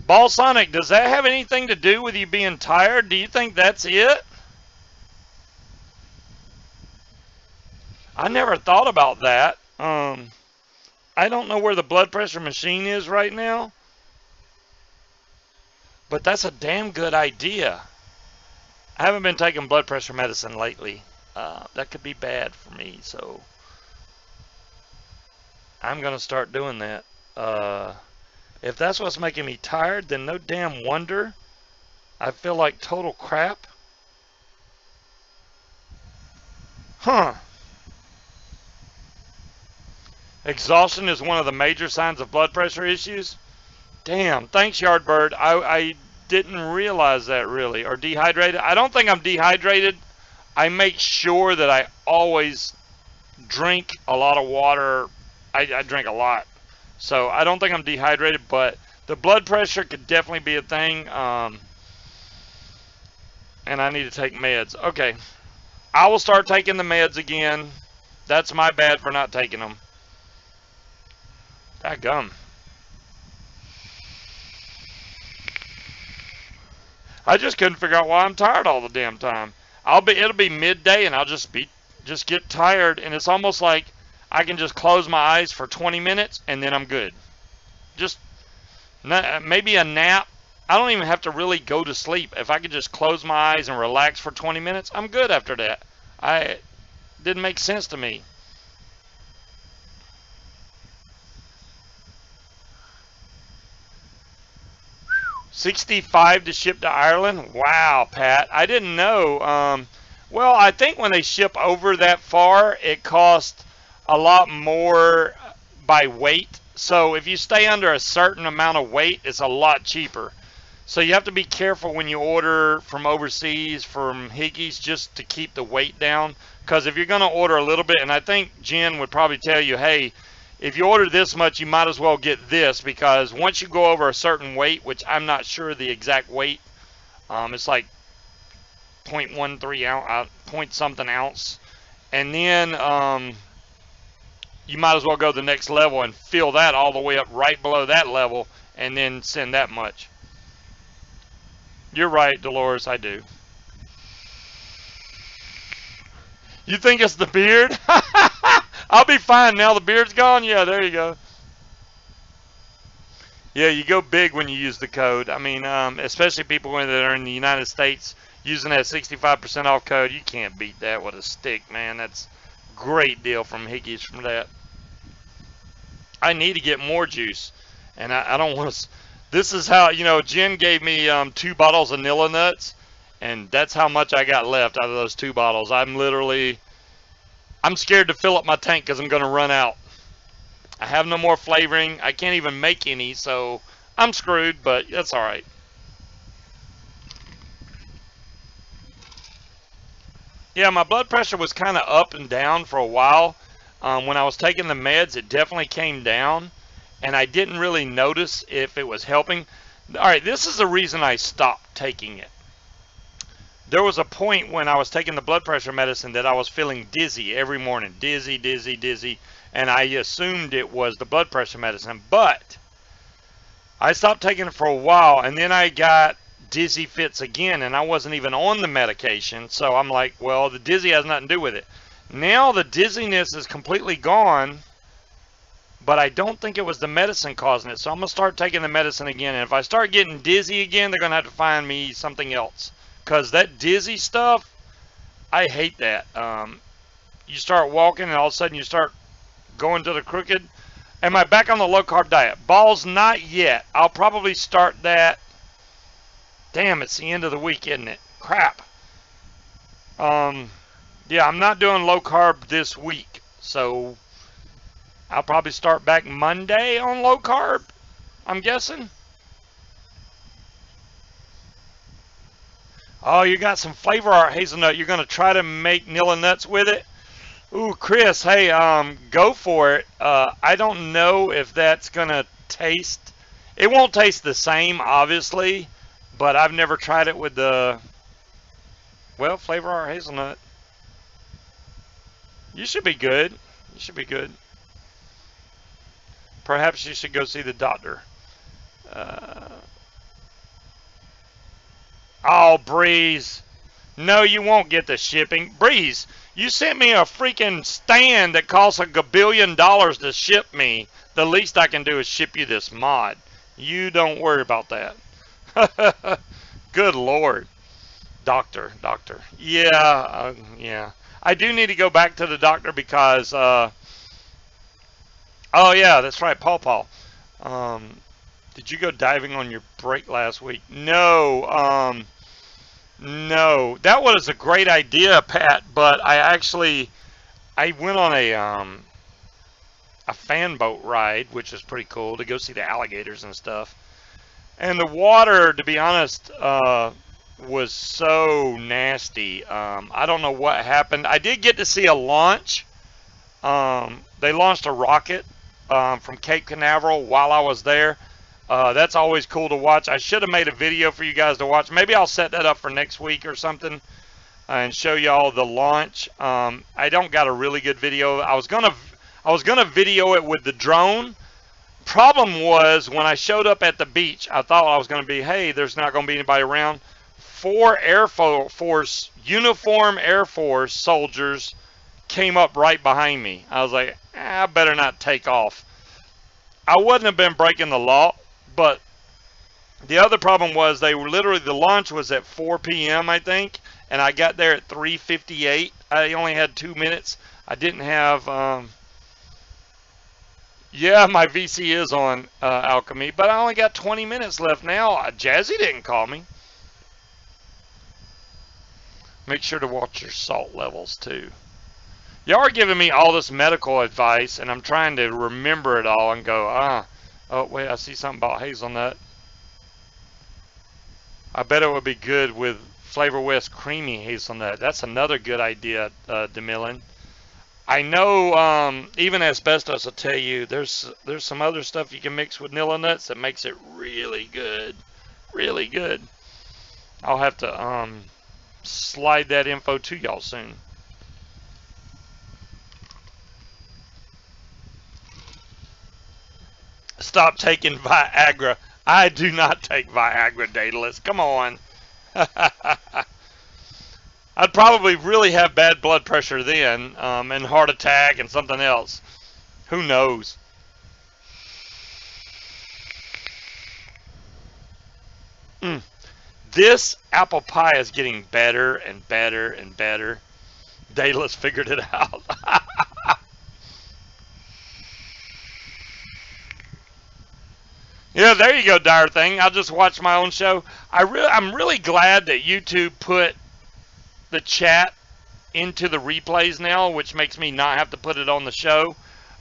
Ball Sonic, does that have anything to do with you being tired? Do you think that's it? I never thought about that. I don't know where the blood pressure machine is right now, but that's a damn good idea. I haven't been taking blood pressure medicine lately. That could be bad for me, so I'm gonna start doing that. If that's what's making me tired, then no damn wonder I feel like total crap. Huh. Exhaustion is one of the major signs of blood pressure issues. Damn, thanks, Yardbird. I didn't realize that, really. Or dehydrated. I don't think I'm dehydrated. I make sure that I always drink a lot of water. I drink a lot. So I don't think I'm dehydrated, but the blood pressure could definitely be a thing. And I need to take meds. Okay. I will start taking the meds again. That's my bad for not taking them. Dadgum. I just couldn't figure out why I'm tired all the damn time. It'll be midday and I'll just get tired, and it's almost like I can just close my eyes for 20 minutes and then I'm good. Just maybe a nap. I don't even have to really go to sleep. If I could just close my eyes and relax for 20 minutes, I'm good after that. It didn't make sense to me. $65 to ship to Ireland. Wow, Pat. I didn't know. Well, I think when they ship over that far, it costs a lot more by weight. So if you stay under a certain amount of weight, it's a lot cheaper. So you have to be careful when you order from overseas, from Higgies, just to keep the weight down. Because if you're going to order a little bit, and I think Jen would probably tell you, hey, if you order this much, you might as well get this, because once you go over a certain weight, which I'm not sure the exact weight, it's like 0.13 ounce, point something ounce, and then you might as well go to the next level and fill that all the way up right below that level, and then send that much. You're right, Dolores, I do. You think it's the beard? I'll be fine now the beard's gone. Yeah, there you go. Yeah, you go big when you use the code. I mean, especially people that are in the United States using that 65% off code. You can't beat that with a stick, man. That's a great deal from Higgies from that. I need to get more juice, and I don't want to. This is how, you know, Jen gave me 2 bottles of Nilla Nuts, and that's how much I got left out of those 2 bottles. I'm scared to fill up my tank because I'm going to run out. I have no more flavoring. I can't even make any, so I'm screwed, but that's all right. Yeah, my blood pressure was kind of up and down for a while. When I was taking the meds, it definitely came down, and I didn't really notice if it was helping. All right, this is the reason I stopped taking it. There was a point when I was taking the blood pressure medicine that I was feeling dizzy every morning. Dizzy, dizzy, dizzy. And I assumed it was the blood pressure medicine. But I stopped taking it for a while, and then I got dizzy fits again, and I wasn't even on the medication. So I'm like, well, the dizzy has nothing to do with it. Now the dizziness is completely gone, but I don't think it was the medicine causing it. So I'm going to start taking the medicine again. And if I start getting dizzy again, they're going to have to find me something else. Because that dizzy stuff, I hate that. You start walking and all of a sudden you start going to the crooked. Am I back on the low-carb diet? Balls, not yet. I'll probably start that. Damn, it's the end of the week, isn't it? Crap. Yeah, I'm not doing low-carb this week. So I'll probably start back Monday on low-carb, I'm guessing. Oh, you got some flavor art hazelnut. You're going to try to make Nilla nuts with it? Ooh, Chris, hey, go for it. I don't know if that's going to taste... It won't taste the same, obviously, but I've never tried it with the... Well, flavor art hazelnut. You should be good. You should be good. Perhaps you should go see the doctor. Oh, Breeze. No, you won't get the shipping. Breeze, you sent me a freaking stand that costs $1 billion to ship me. The least I can do is ship you this mod. You don't worry about that. Good Lord. Doctor. Yeah, yeah. I do need to go back to the doctor because, oh yeah, that's right, Paul. Did you go diving on your break last week? No, no, that was a great idea, Pat, but I went on a fan boat ride, which is pretty cool, to go see the alligators and stuff. And the water, to be honest, was so nasty. I don't know what happened. I did get to see a launch. They launched a rocket from Cape Canaveral while I was there. That's always cool to watch. I should have made a video for you guys to watch. Maybe I'll set that up for next week or something and show y'all the launch. I don't got a really good video. I was gonna video it with the drone. Problem was, when I showed up at the beach, I thought I was gonna be, hey, there's not gonna be anybody around. 4 Air Force uniform Air Force soldiers came up right behind me. I was like, I better not take off. I wouldn't have been breaking the law. But the other problem was they were literally, the launch was at 4 p.m. I think, and I got there at 3:58. I only had 2 minutes. I didn't have, yeah, my VC is on Alchemy, but I only got 20 minutes left now. Jazzy didn't call me. Make sure to watch your salt levels too. Y'all are giving me all this medical advice, and I'm trying to remember it all and go, oh, wait, I see something about hazelnut. I bet it would be good with Flavor West creamy hazelnut. That's another good idea, DeMillan. I know even asbestos will tell you there's some other stuff you can mix with Nilla nuts that makes it really good. Really good. I'll have to slide that info to y'all soon. Stop taking Viagra. I do not take Viagra, Daedalus. Come on. I'd probably really have bad blood pressure then, and heart attack and something else. Who knows? This apple pie is getting better and better and better. Daedalus figured it out. Yeah, there you go, Dire Thing. I'll just watch my own show. I'm really glad that YouTube put the chat into the replays now, which makes me not have to put it on the show.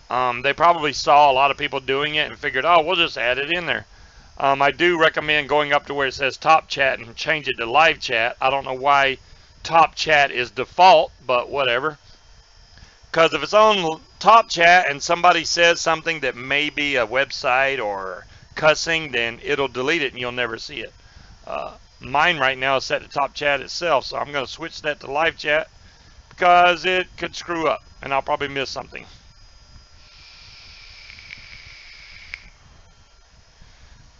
They probably saw a lot of people doing it and figured, oh, we'll just add it in there. I do recommend going up to where it says top chat and change it to live chat. I don't know why top chat is default, but whatever. Because if it's on top chat and somebody says something that may be a website or cussing, then it'll delete it and you'll never see it. Mine right now is set to top chat itself, so I'm going to switch that to live chat because it could screw up and I'll probably miss something.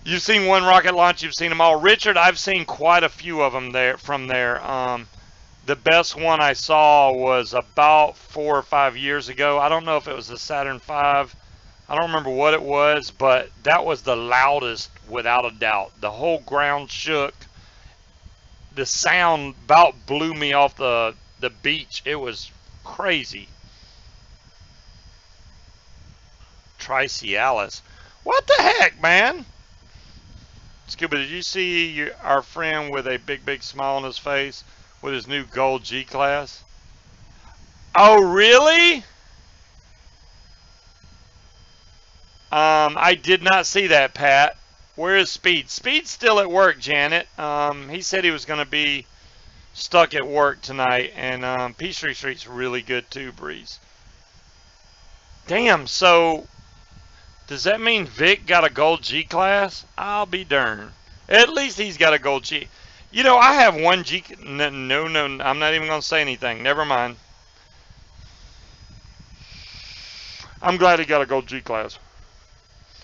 You've seen one rocket launch, you've seen them all. Richard, I've seen quite a few of them there from there. The best one I saw was about 4 or 5 years ago. I don't know if it was the Saturn V. I don't remember what it was, but that was the loudest without a doubt. The whole ground shook. The sound about blew me off the beach. It was crazy. Tricialis. What the heck, man? Scuba, did you see our friend with a big smile on his face with his new gold G-Class? Oh, really? I did not see that, Pat. Where is Speed? Speed's still at work, Janet. He said he was going to be stuck at work tonight. And Peachtree Street's really good too, Breeze. Damn, so does that mean Vic got a gold G-Class? I'll be darned. At least he's got a gold G. You know, I have one G. No, I'm not even going to say anything. Never mind. I'm glad he got a gold G-Class.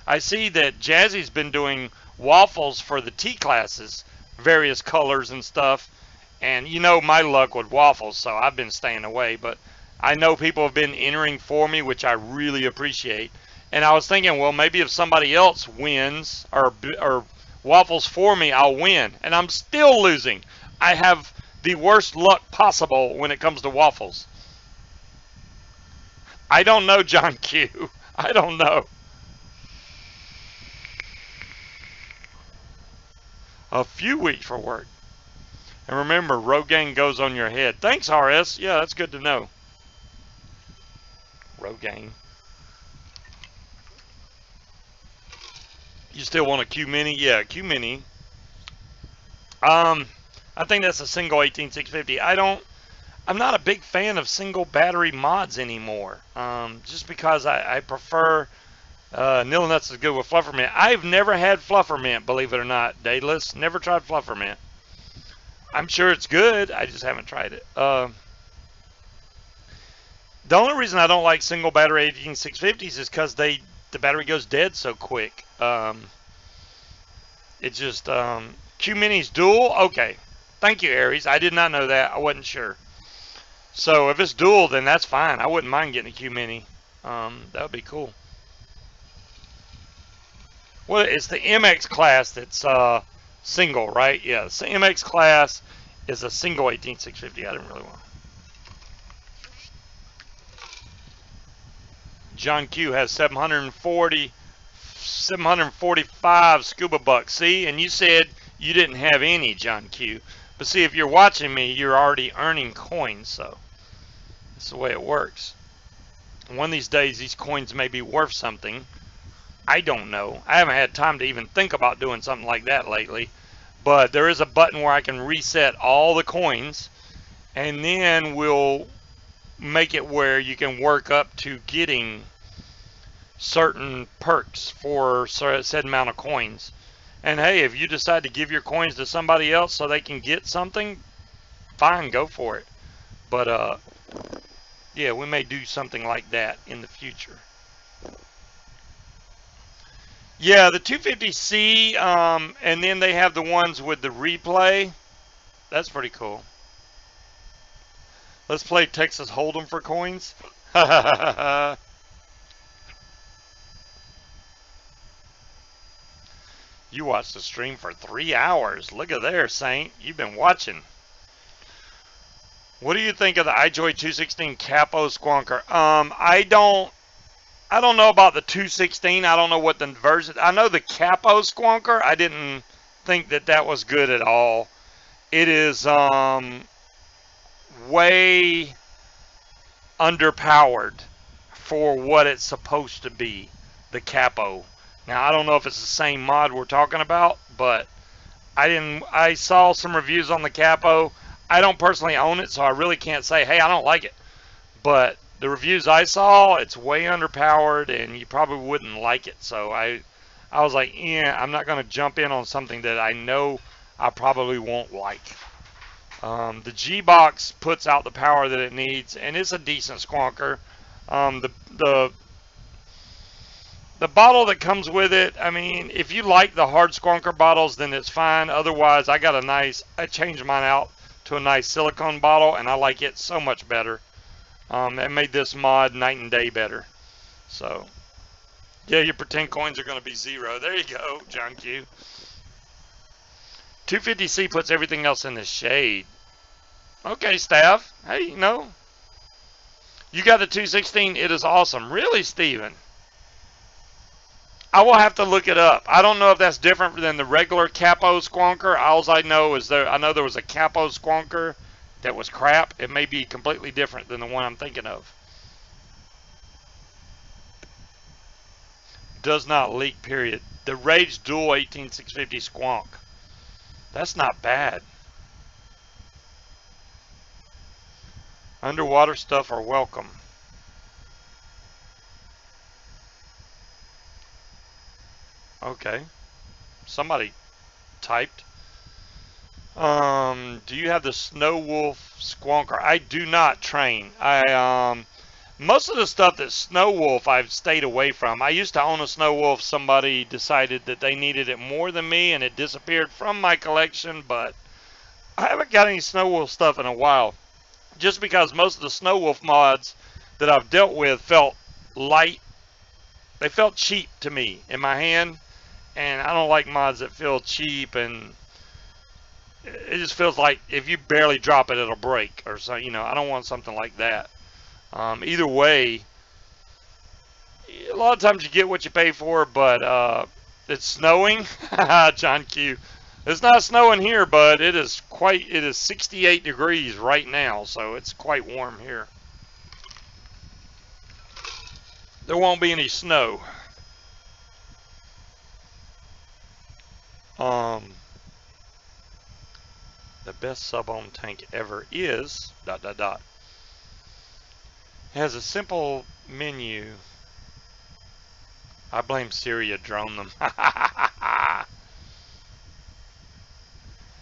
I see that Jazzy's been doing waffles for the T-classes, various colors and stuff. And you know my luck with waffles, so I've been staying away. But I know people have been entering for me, which I really appreciate. And I was thinking, well, maybe if somebody else wins or waffles for me, I'll win. And I'm still losing. I have the worst luck possible when it comes to waffles. I don't know, John Q. I don't know. A few weeks for work. And remember, Rogaine goes on your head. Thanks, RS. Yeah, that's good to know. Rogaine. You still want a Q Mini? Yeah, Q Mini. I think that's a single 18650. I'm not a big fan of single battery mods anymore. Just because I prefer Nil Nuts is good with Fluffermint. I've never had Fluffermint, believe it or not, Daedalus. Never tried Fluffermint. I'm sure it's good. I just haven't tried it. The only reason I don't like single battery 18650s is because the battery goes dead so quick. It just Q Mini's dual. Okay, thank you, Aries. I did not know that. I wasn't sure. So if it's dual, then that's fine. I wouldn't mind getting a Q Mini. That would be cool. Well, it's the MX class that's single, right? Yeah, the MX class is a single 18650. I didn't really want. John Q has 745 scuba bucks. See, and you said you didn't have any, John Q. But see, if you're watching me, you're already earning coins, so that's the way it works. One of these days, these coins may be worth something. I don't know. I haven't had time to even think about doing something like that lately. But there is a button where I can reset all the coins, and then we'll make it where you can work up to getting certain perks for said amount of coins. And hey, if you decide to give your coins to somebody else so they can get something, fine, go for it. But yeah, we may do something like that in the future. Yeah, the 250C, and then they have the ones with the replay. That's pretty cool. Let's play Texas Hold'em for coins. You watched the stream for 3 hours. Look at there, Saint. You've been watching. What do you think of the iJoy 216 Capo Squonker? I don't know about the 216. I don't know what the version. I know the Capo Squonker. I didn't think that was good at all. It is way underpowered for what it's supposed to be. The Capo. Now I don't know if it's the same mod we're talking about, but I saw some reviews on the Capo. I don't personally own it, so I really can't say, hey, I don't like it. But the reviews I saw, it's way underpowered, and you probably wouldn't like it. So I was like, yeah, I'm not going to jump in on something that I know I probably won't like. The G-Box puts out the power that it needs, and it's a decent squonker. The bottle that comes with it, I mean, if you like the hard squonker bottles, then it's fine. Otherwise, I changed mine out to a nice silicone bottle, and I like it so much better. It made this mod night and day better. So, yeah, your pretend coins are going to be 0. There you go, John Q. 250C puts everything else in the shade. Okay, staff. Hey, you know, you got the 216. It is awesome. Really, Steven? I will have to look it up. I don't know if that's different than the regular capo squonker. All I know is I know there was a capo squonker that was crap. It may be completely different than the one I'm thinking of. Does not leak, period. The Rage Dual 18650 squonk. That's not bad. Underwater stuff are welcome. Okay. Somebody typed. Do you have the Snow Wolf Squonker? I do not, Train. Most of the stuff that Snow Wolf I've stayed away from. I used to own a Snow Wolf. Somebody decided that they needed it more than me, and it disappeared from my collection, but I haven't got any Snow Wolf stuff in a while. Just because most of the Snow Wolf mods that I've dealt with felt light. They felt cheap to me in my hand. And I don't like mods that feel cheap, and it just feels like if you barely drop it, it'll break or so. You know, I don't want something like that. Either way, a lot of times you get what you pay for, but it's snowing. John Q. It's not snowing here, but it is 68 degrees right now, so it's quite warm here. There won't be any snow. The best sub-ohm tank ever is ... It has a simple menu. I blame Siri to drone them.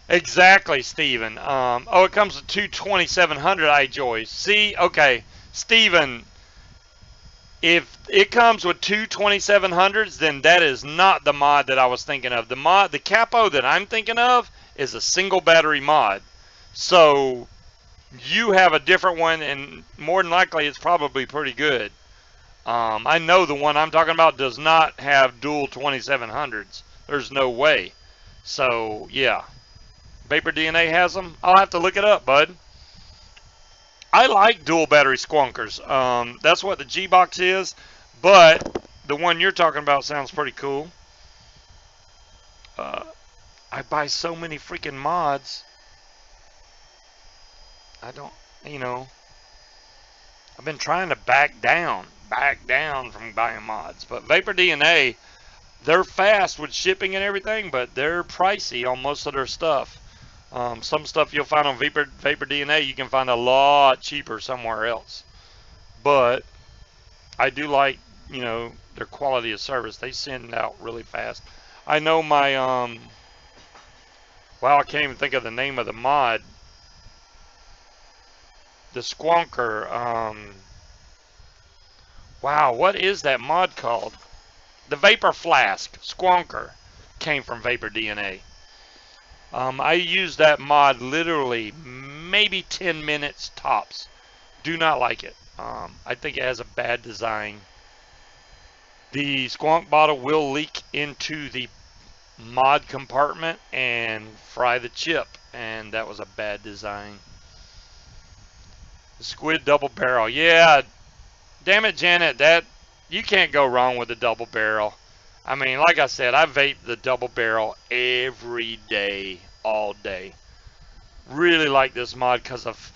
Exactly, Steven. Oh, it comes with two 2700 iJoys. See, okay, Steven, if it comes with two 2700s, then that is not the mod that I was thinking of. The capo that I'm thinking of is a single battery mod. So you have a different one, and more than likely it's probably pretty good. I know the one I'm talking about does not have dual 2700s. There's no way. So yeah, Vapor DNA has them. I'll have to look it up, bud. I like dual battery squonkers. That's what the G-Box is, but the one you're talking about sounds pretty cool. I buy so many freaking mods. I don't, you know, I've been trying to back down from buying mods. But Vapor DNA, they're fast with shipping and everything, but they're pricey on most of their stuff. Some stuff you'll find on Vapor DNA, you can find a lot cheaper somewhere else. But I do like, you know, their quality of service. They send out really fast. I know my, wow, I can't even think of the name of the mod. The Squonker, wow, what is that mod called? The Vapor Flask Squonker came from Vapor DNA. I used that mod literally maybe 10 minutes tops. Do not like it. I think it has a bad design. The squonk bottle will leak into the mod compartment and fry the chip, and that was a bad design. The squid double barrel, yeah, damn it, Janet, that you can't go wrong with the double barrel. I mean, like I said, I vape the double barrel every day, all day. Really like this mod because of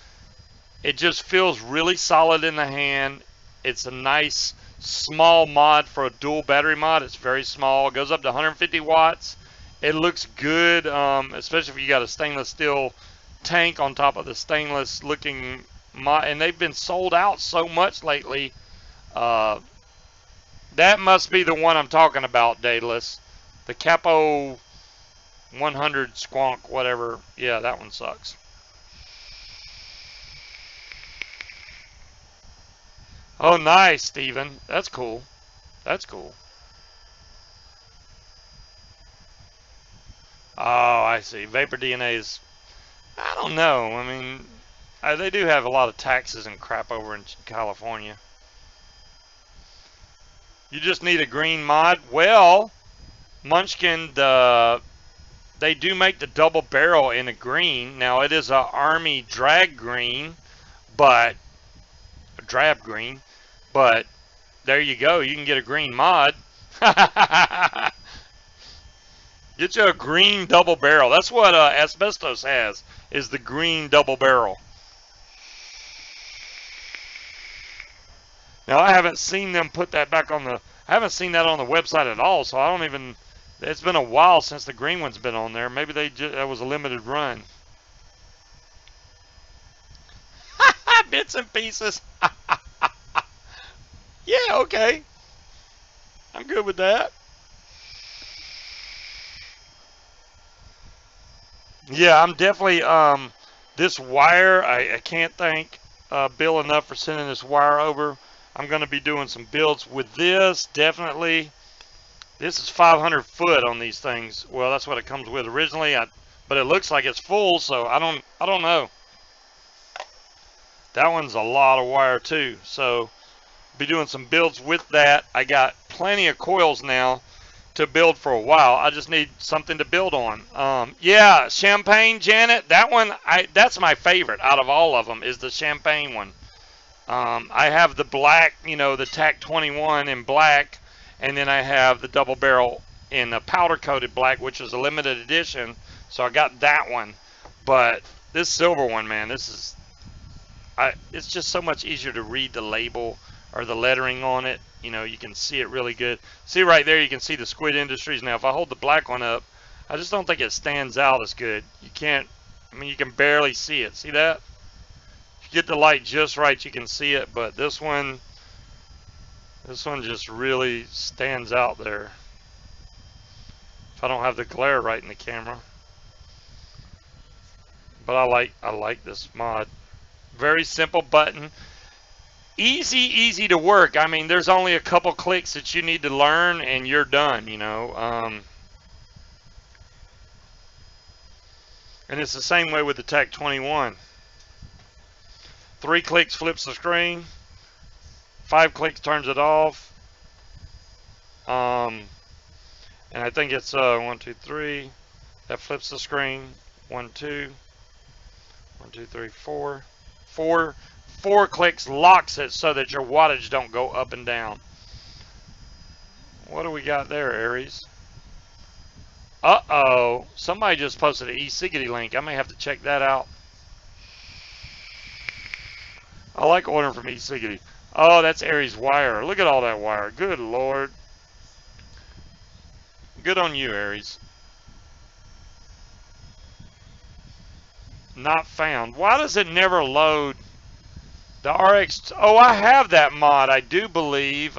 it just feels really solid in the hand. It's a nice small mod for a dual battery mod. It's very small. It goes up to 150 watts. It looks good, especially if you got a stainless steel tank on top of the stainless looking mod, and they've been sold out so much lately. That must be the one I'm talking about, Daedalus. The Capo 100 Squonk, whatever. Yeah, that one sucks. Oh, nice, Steven. That's cool. That's cool. Oh, I see. Vapor DNA is, I don't know. I mean, they do have a lot of taxes and crap over in California. You just need a green mod. Well, Munchkin, they do make the double barrel in a green. Now, it is a Army drag green, but a drab green. But there you go. You can get a green mod. Get you a green double barrel. That's what Asbestos has, is the green double barrel. Now, I haven't seen them put that back on the, I haven't seen that on the website at all, so I don't even, it's been a while since the green one's been on there. Maybe that was a limited run. Bits and pieces. Yeah, okay. I'm good with that. Yeah, I'm definitely, this wire, I can't thank Bill enough for sending this wire over. I'm going to be doing some builds with this, definitely. This is 500 foot on these things. Well, that's what it comes with originally, but it looks like it's full, so I don't know. That one's a lot of wire too, so be doing some builds with that. I got plenty of coils now to build for a while. I just need something to build on. Yeah, Champagne, Janet, that one, that's my favorite out of all of them, is the Champagne one. I have the black, you know, the TAC 21 in black, and then I have the double barrel in a powder coated black, which is a limited edition, so I got that one. But this silver one, man, this is, it's just so much easier to read the label or the lettering on it. You know, you can see it really good. See right there, you can see the Squid Industries. Now, if I hold the black one up, I just don't think it stands out as good. You can't, I mean, you can barely see it. See that? If you get the light just right, you can see it. But this one just really stands out there. If I don't have the glare right in the camera. But I like this mod. Very simple button. Easy to work. I mean, there's only a couple clicks that you need to learn and you're done, you know. And it's the same way with the TAC 21. 3 clicks flips the screen. 5 clicks turns it off. And I think it's 1, 2, 3. That flips the screen. 1, 2. 1, 2, 3, 4. 4 clicks locks it so that your wattage don't go up and down. What do we got there, Aries? Uh-oh. Somebody just posted an e-cig link. I may have to check that out. I like ordering from e-cig. Oh, that's Aries wire. Look at all that wire. Good Lord. Good on you, Aries. Not found. Why does it never load? The RX, oh, I have that mod, I do believe.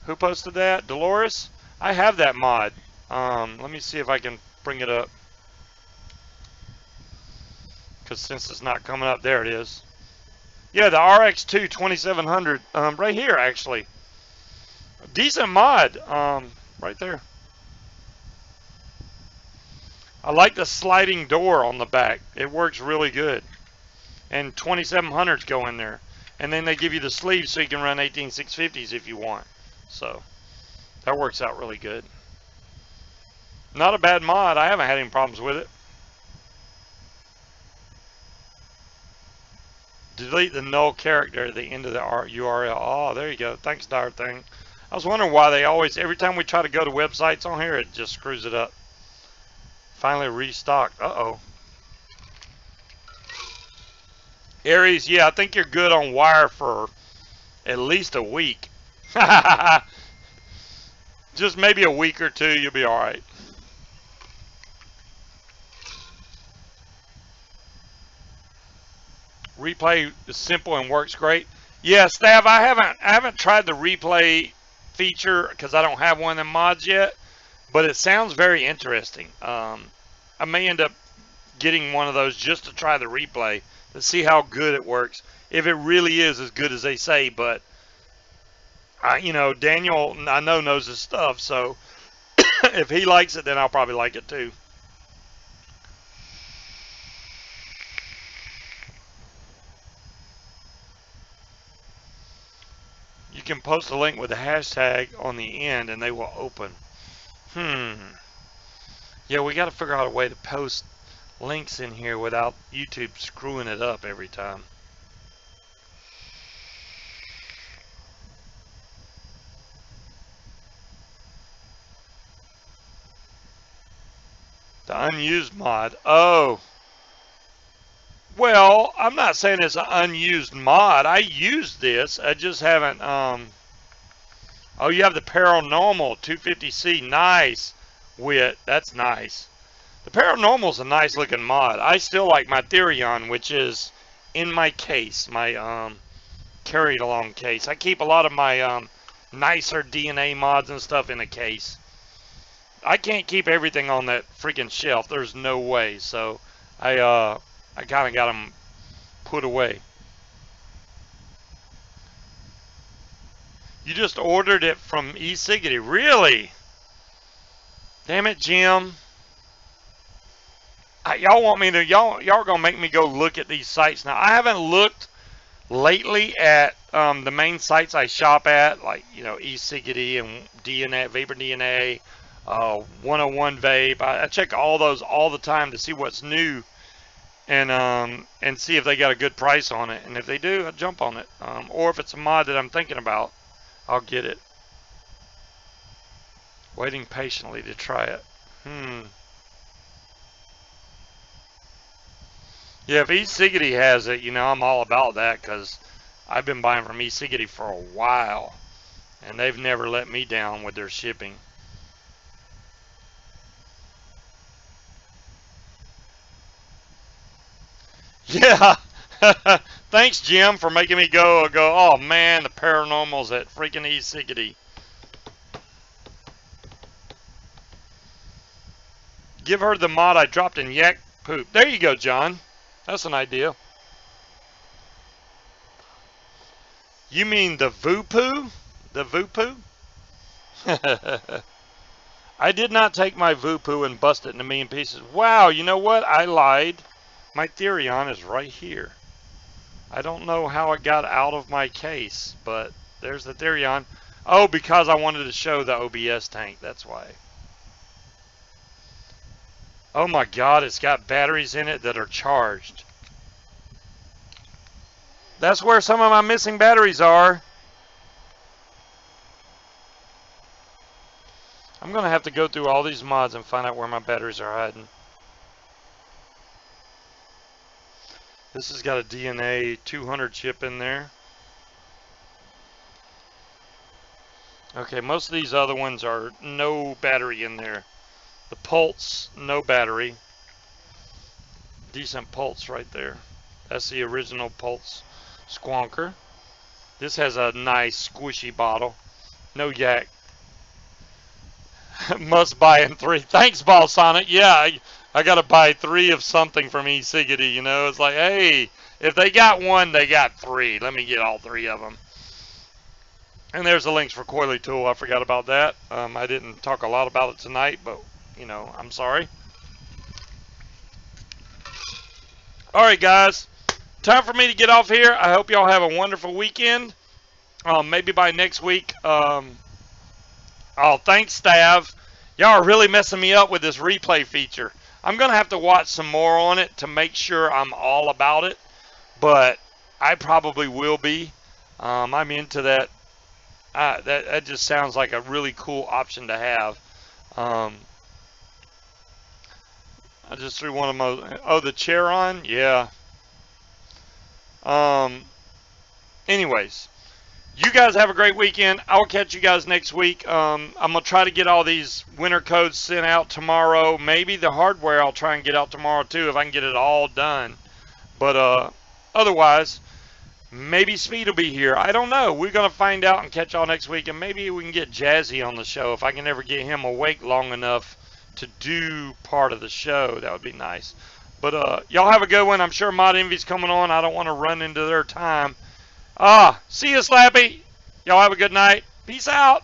Who posted that? Dolores? I have that mod. Let me see if I can bring it up. Because since it's not coming up, there it is. Yeah, the RX2 2700, right here, actually. Decent mod, right there. I like the sliding door on the back. It works really good. And 2700s go in there, and then they give you the sleeves so you can run 18650s if you want. So that works out really good. Not a bad mod. I haven't had any problems with it. Delete the null character at the end of the URL. Oh, there you go. Thanks, Dire Thing. I was wondering why they always, every time we try to go to websites on here, it just screws it up. Finally restocked. Uh-oh. Aries, yeah, I think you're good on wire for at least a week. Just maybe a week or two, you'll be all right. Replay is simple and works great. Yeah, Stav, I haven't tried the replay feature because I don't have one of them mods yet, but it sounds very interesting. I may end up getting one of those just to try the replay to see how good it works. If it really is as good as they say, but Daniel, I know knows his stuff, so if he likes it, then I'll probably like it too. You can post a link with a hashtag on the end and they will open. Yeah, we got to figure out a way to post links in here without YouTube screwing it up every time. The unused mod. Oh. Well, I'm not saying it's an unused mod. I used this. I just haven't. Oh, you have the Paranormal 250C. Nice. Wit. That's nice. The Paranormal's a nice looking mod. I still like my Therion, which is in my case, my carried along case. I keep a lot of my nicer DNA mods and stuff in a case. I can't keep everything on that freaking shelf. There's no way. So I kind of got them put away. You just ordered it from e-cig? Really? Damn it, Jim. Y'all want me to, y'all gonna make me go look at these sites now. I haven't looked lately at the main sites I shop at, like, e-cig and DNA, Vapor DNA, 101 Vape. I check all those all the time to see what's new and see if they got a good price on it. And if they do, I'll jump on it. Or if it's a mod that I'm thinking about, I'll get it. Waiting patiently to try it. Yeah, if e-cig has it, I'm all about that because I've been buying from e-cig for a while. And they've never let me down with their shipping. Yeah. Thanks, Jim, for making me go, oh man, the Paranormal's at freaking e-cig. Give her the mod I dropped in yak poop. There you go, John. That's an idea. You mean the Voopoo? The Voopoo? I did not take my Voopoo and bust it into a million pieces. Wow, you know what? I lied. My Therion is right here. I don't know how it got out of my case, but there's the Therion. Oh, because I wanted to show the OBS tank. That's why. Oh my God, it's got batteries in it that are charged. That's where some of my missing batteries are. I'm going to have to go through all these mods and find out where my batteries are hiding. This has got a DNA 200 chip in there. Okay, most of these other ones are no battery in there. The Pulse, no battery. Decent Pulse right there. That's the original Pulse Squonker. This has a nice squishy bottle. No yak. Must buy in 3. Thanks, Ball Sonic. Yeah, I got to buy 3 of something from e-cig. It's like, hey, if they got 1, they got 3. Let me get all 3 of them. And there's the links for Coily Tool. I forgot about that. I didn't talk a lot about it tonight, but, I'm sorry. All right, guys. Time for me to get off here. I hope y'all have a wonderful weekend. Maybe by next week. Oh, thanks, Stav. Y'all are really messing me up with this replay feature. I'm going to have to watch some more on it to make sure I'm all about it. But I probably will be. I'm into that. That just sounds like a really cool option to have. I just threw one of my... Oh, the chair on? Yeah. Anyways. You guys have a great weekend. I'll catch you guys next week. I'm going to try to get all these winter codes sent out tomorrow. Maybe the hardware I'll try and get out tomorrow too if I can get it all done. But otherwise, maybe Speed will be here. I don't know. We're going to find out and catch y'all next week. And maybe we can get Jazzy on the show. If I can ever get him awake long enough to do part of the show, that would be nice. But y'all have a good one. I'm sure Mod Envy's coming on. I don't want to run into their time. See you, Slappy. Y'all have a good night. Peace out.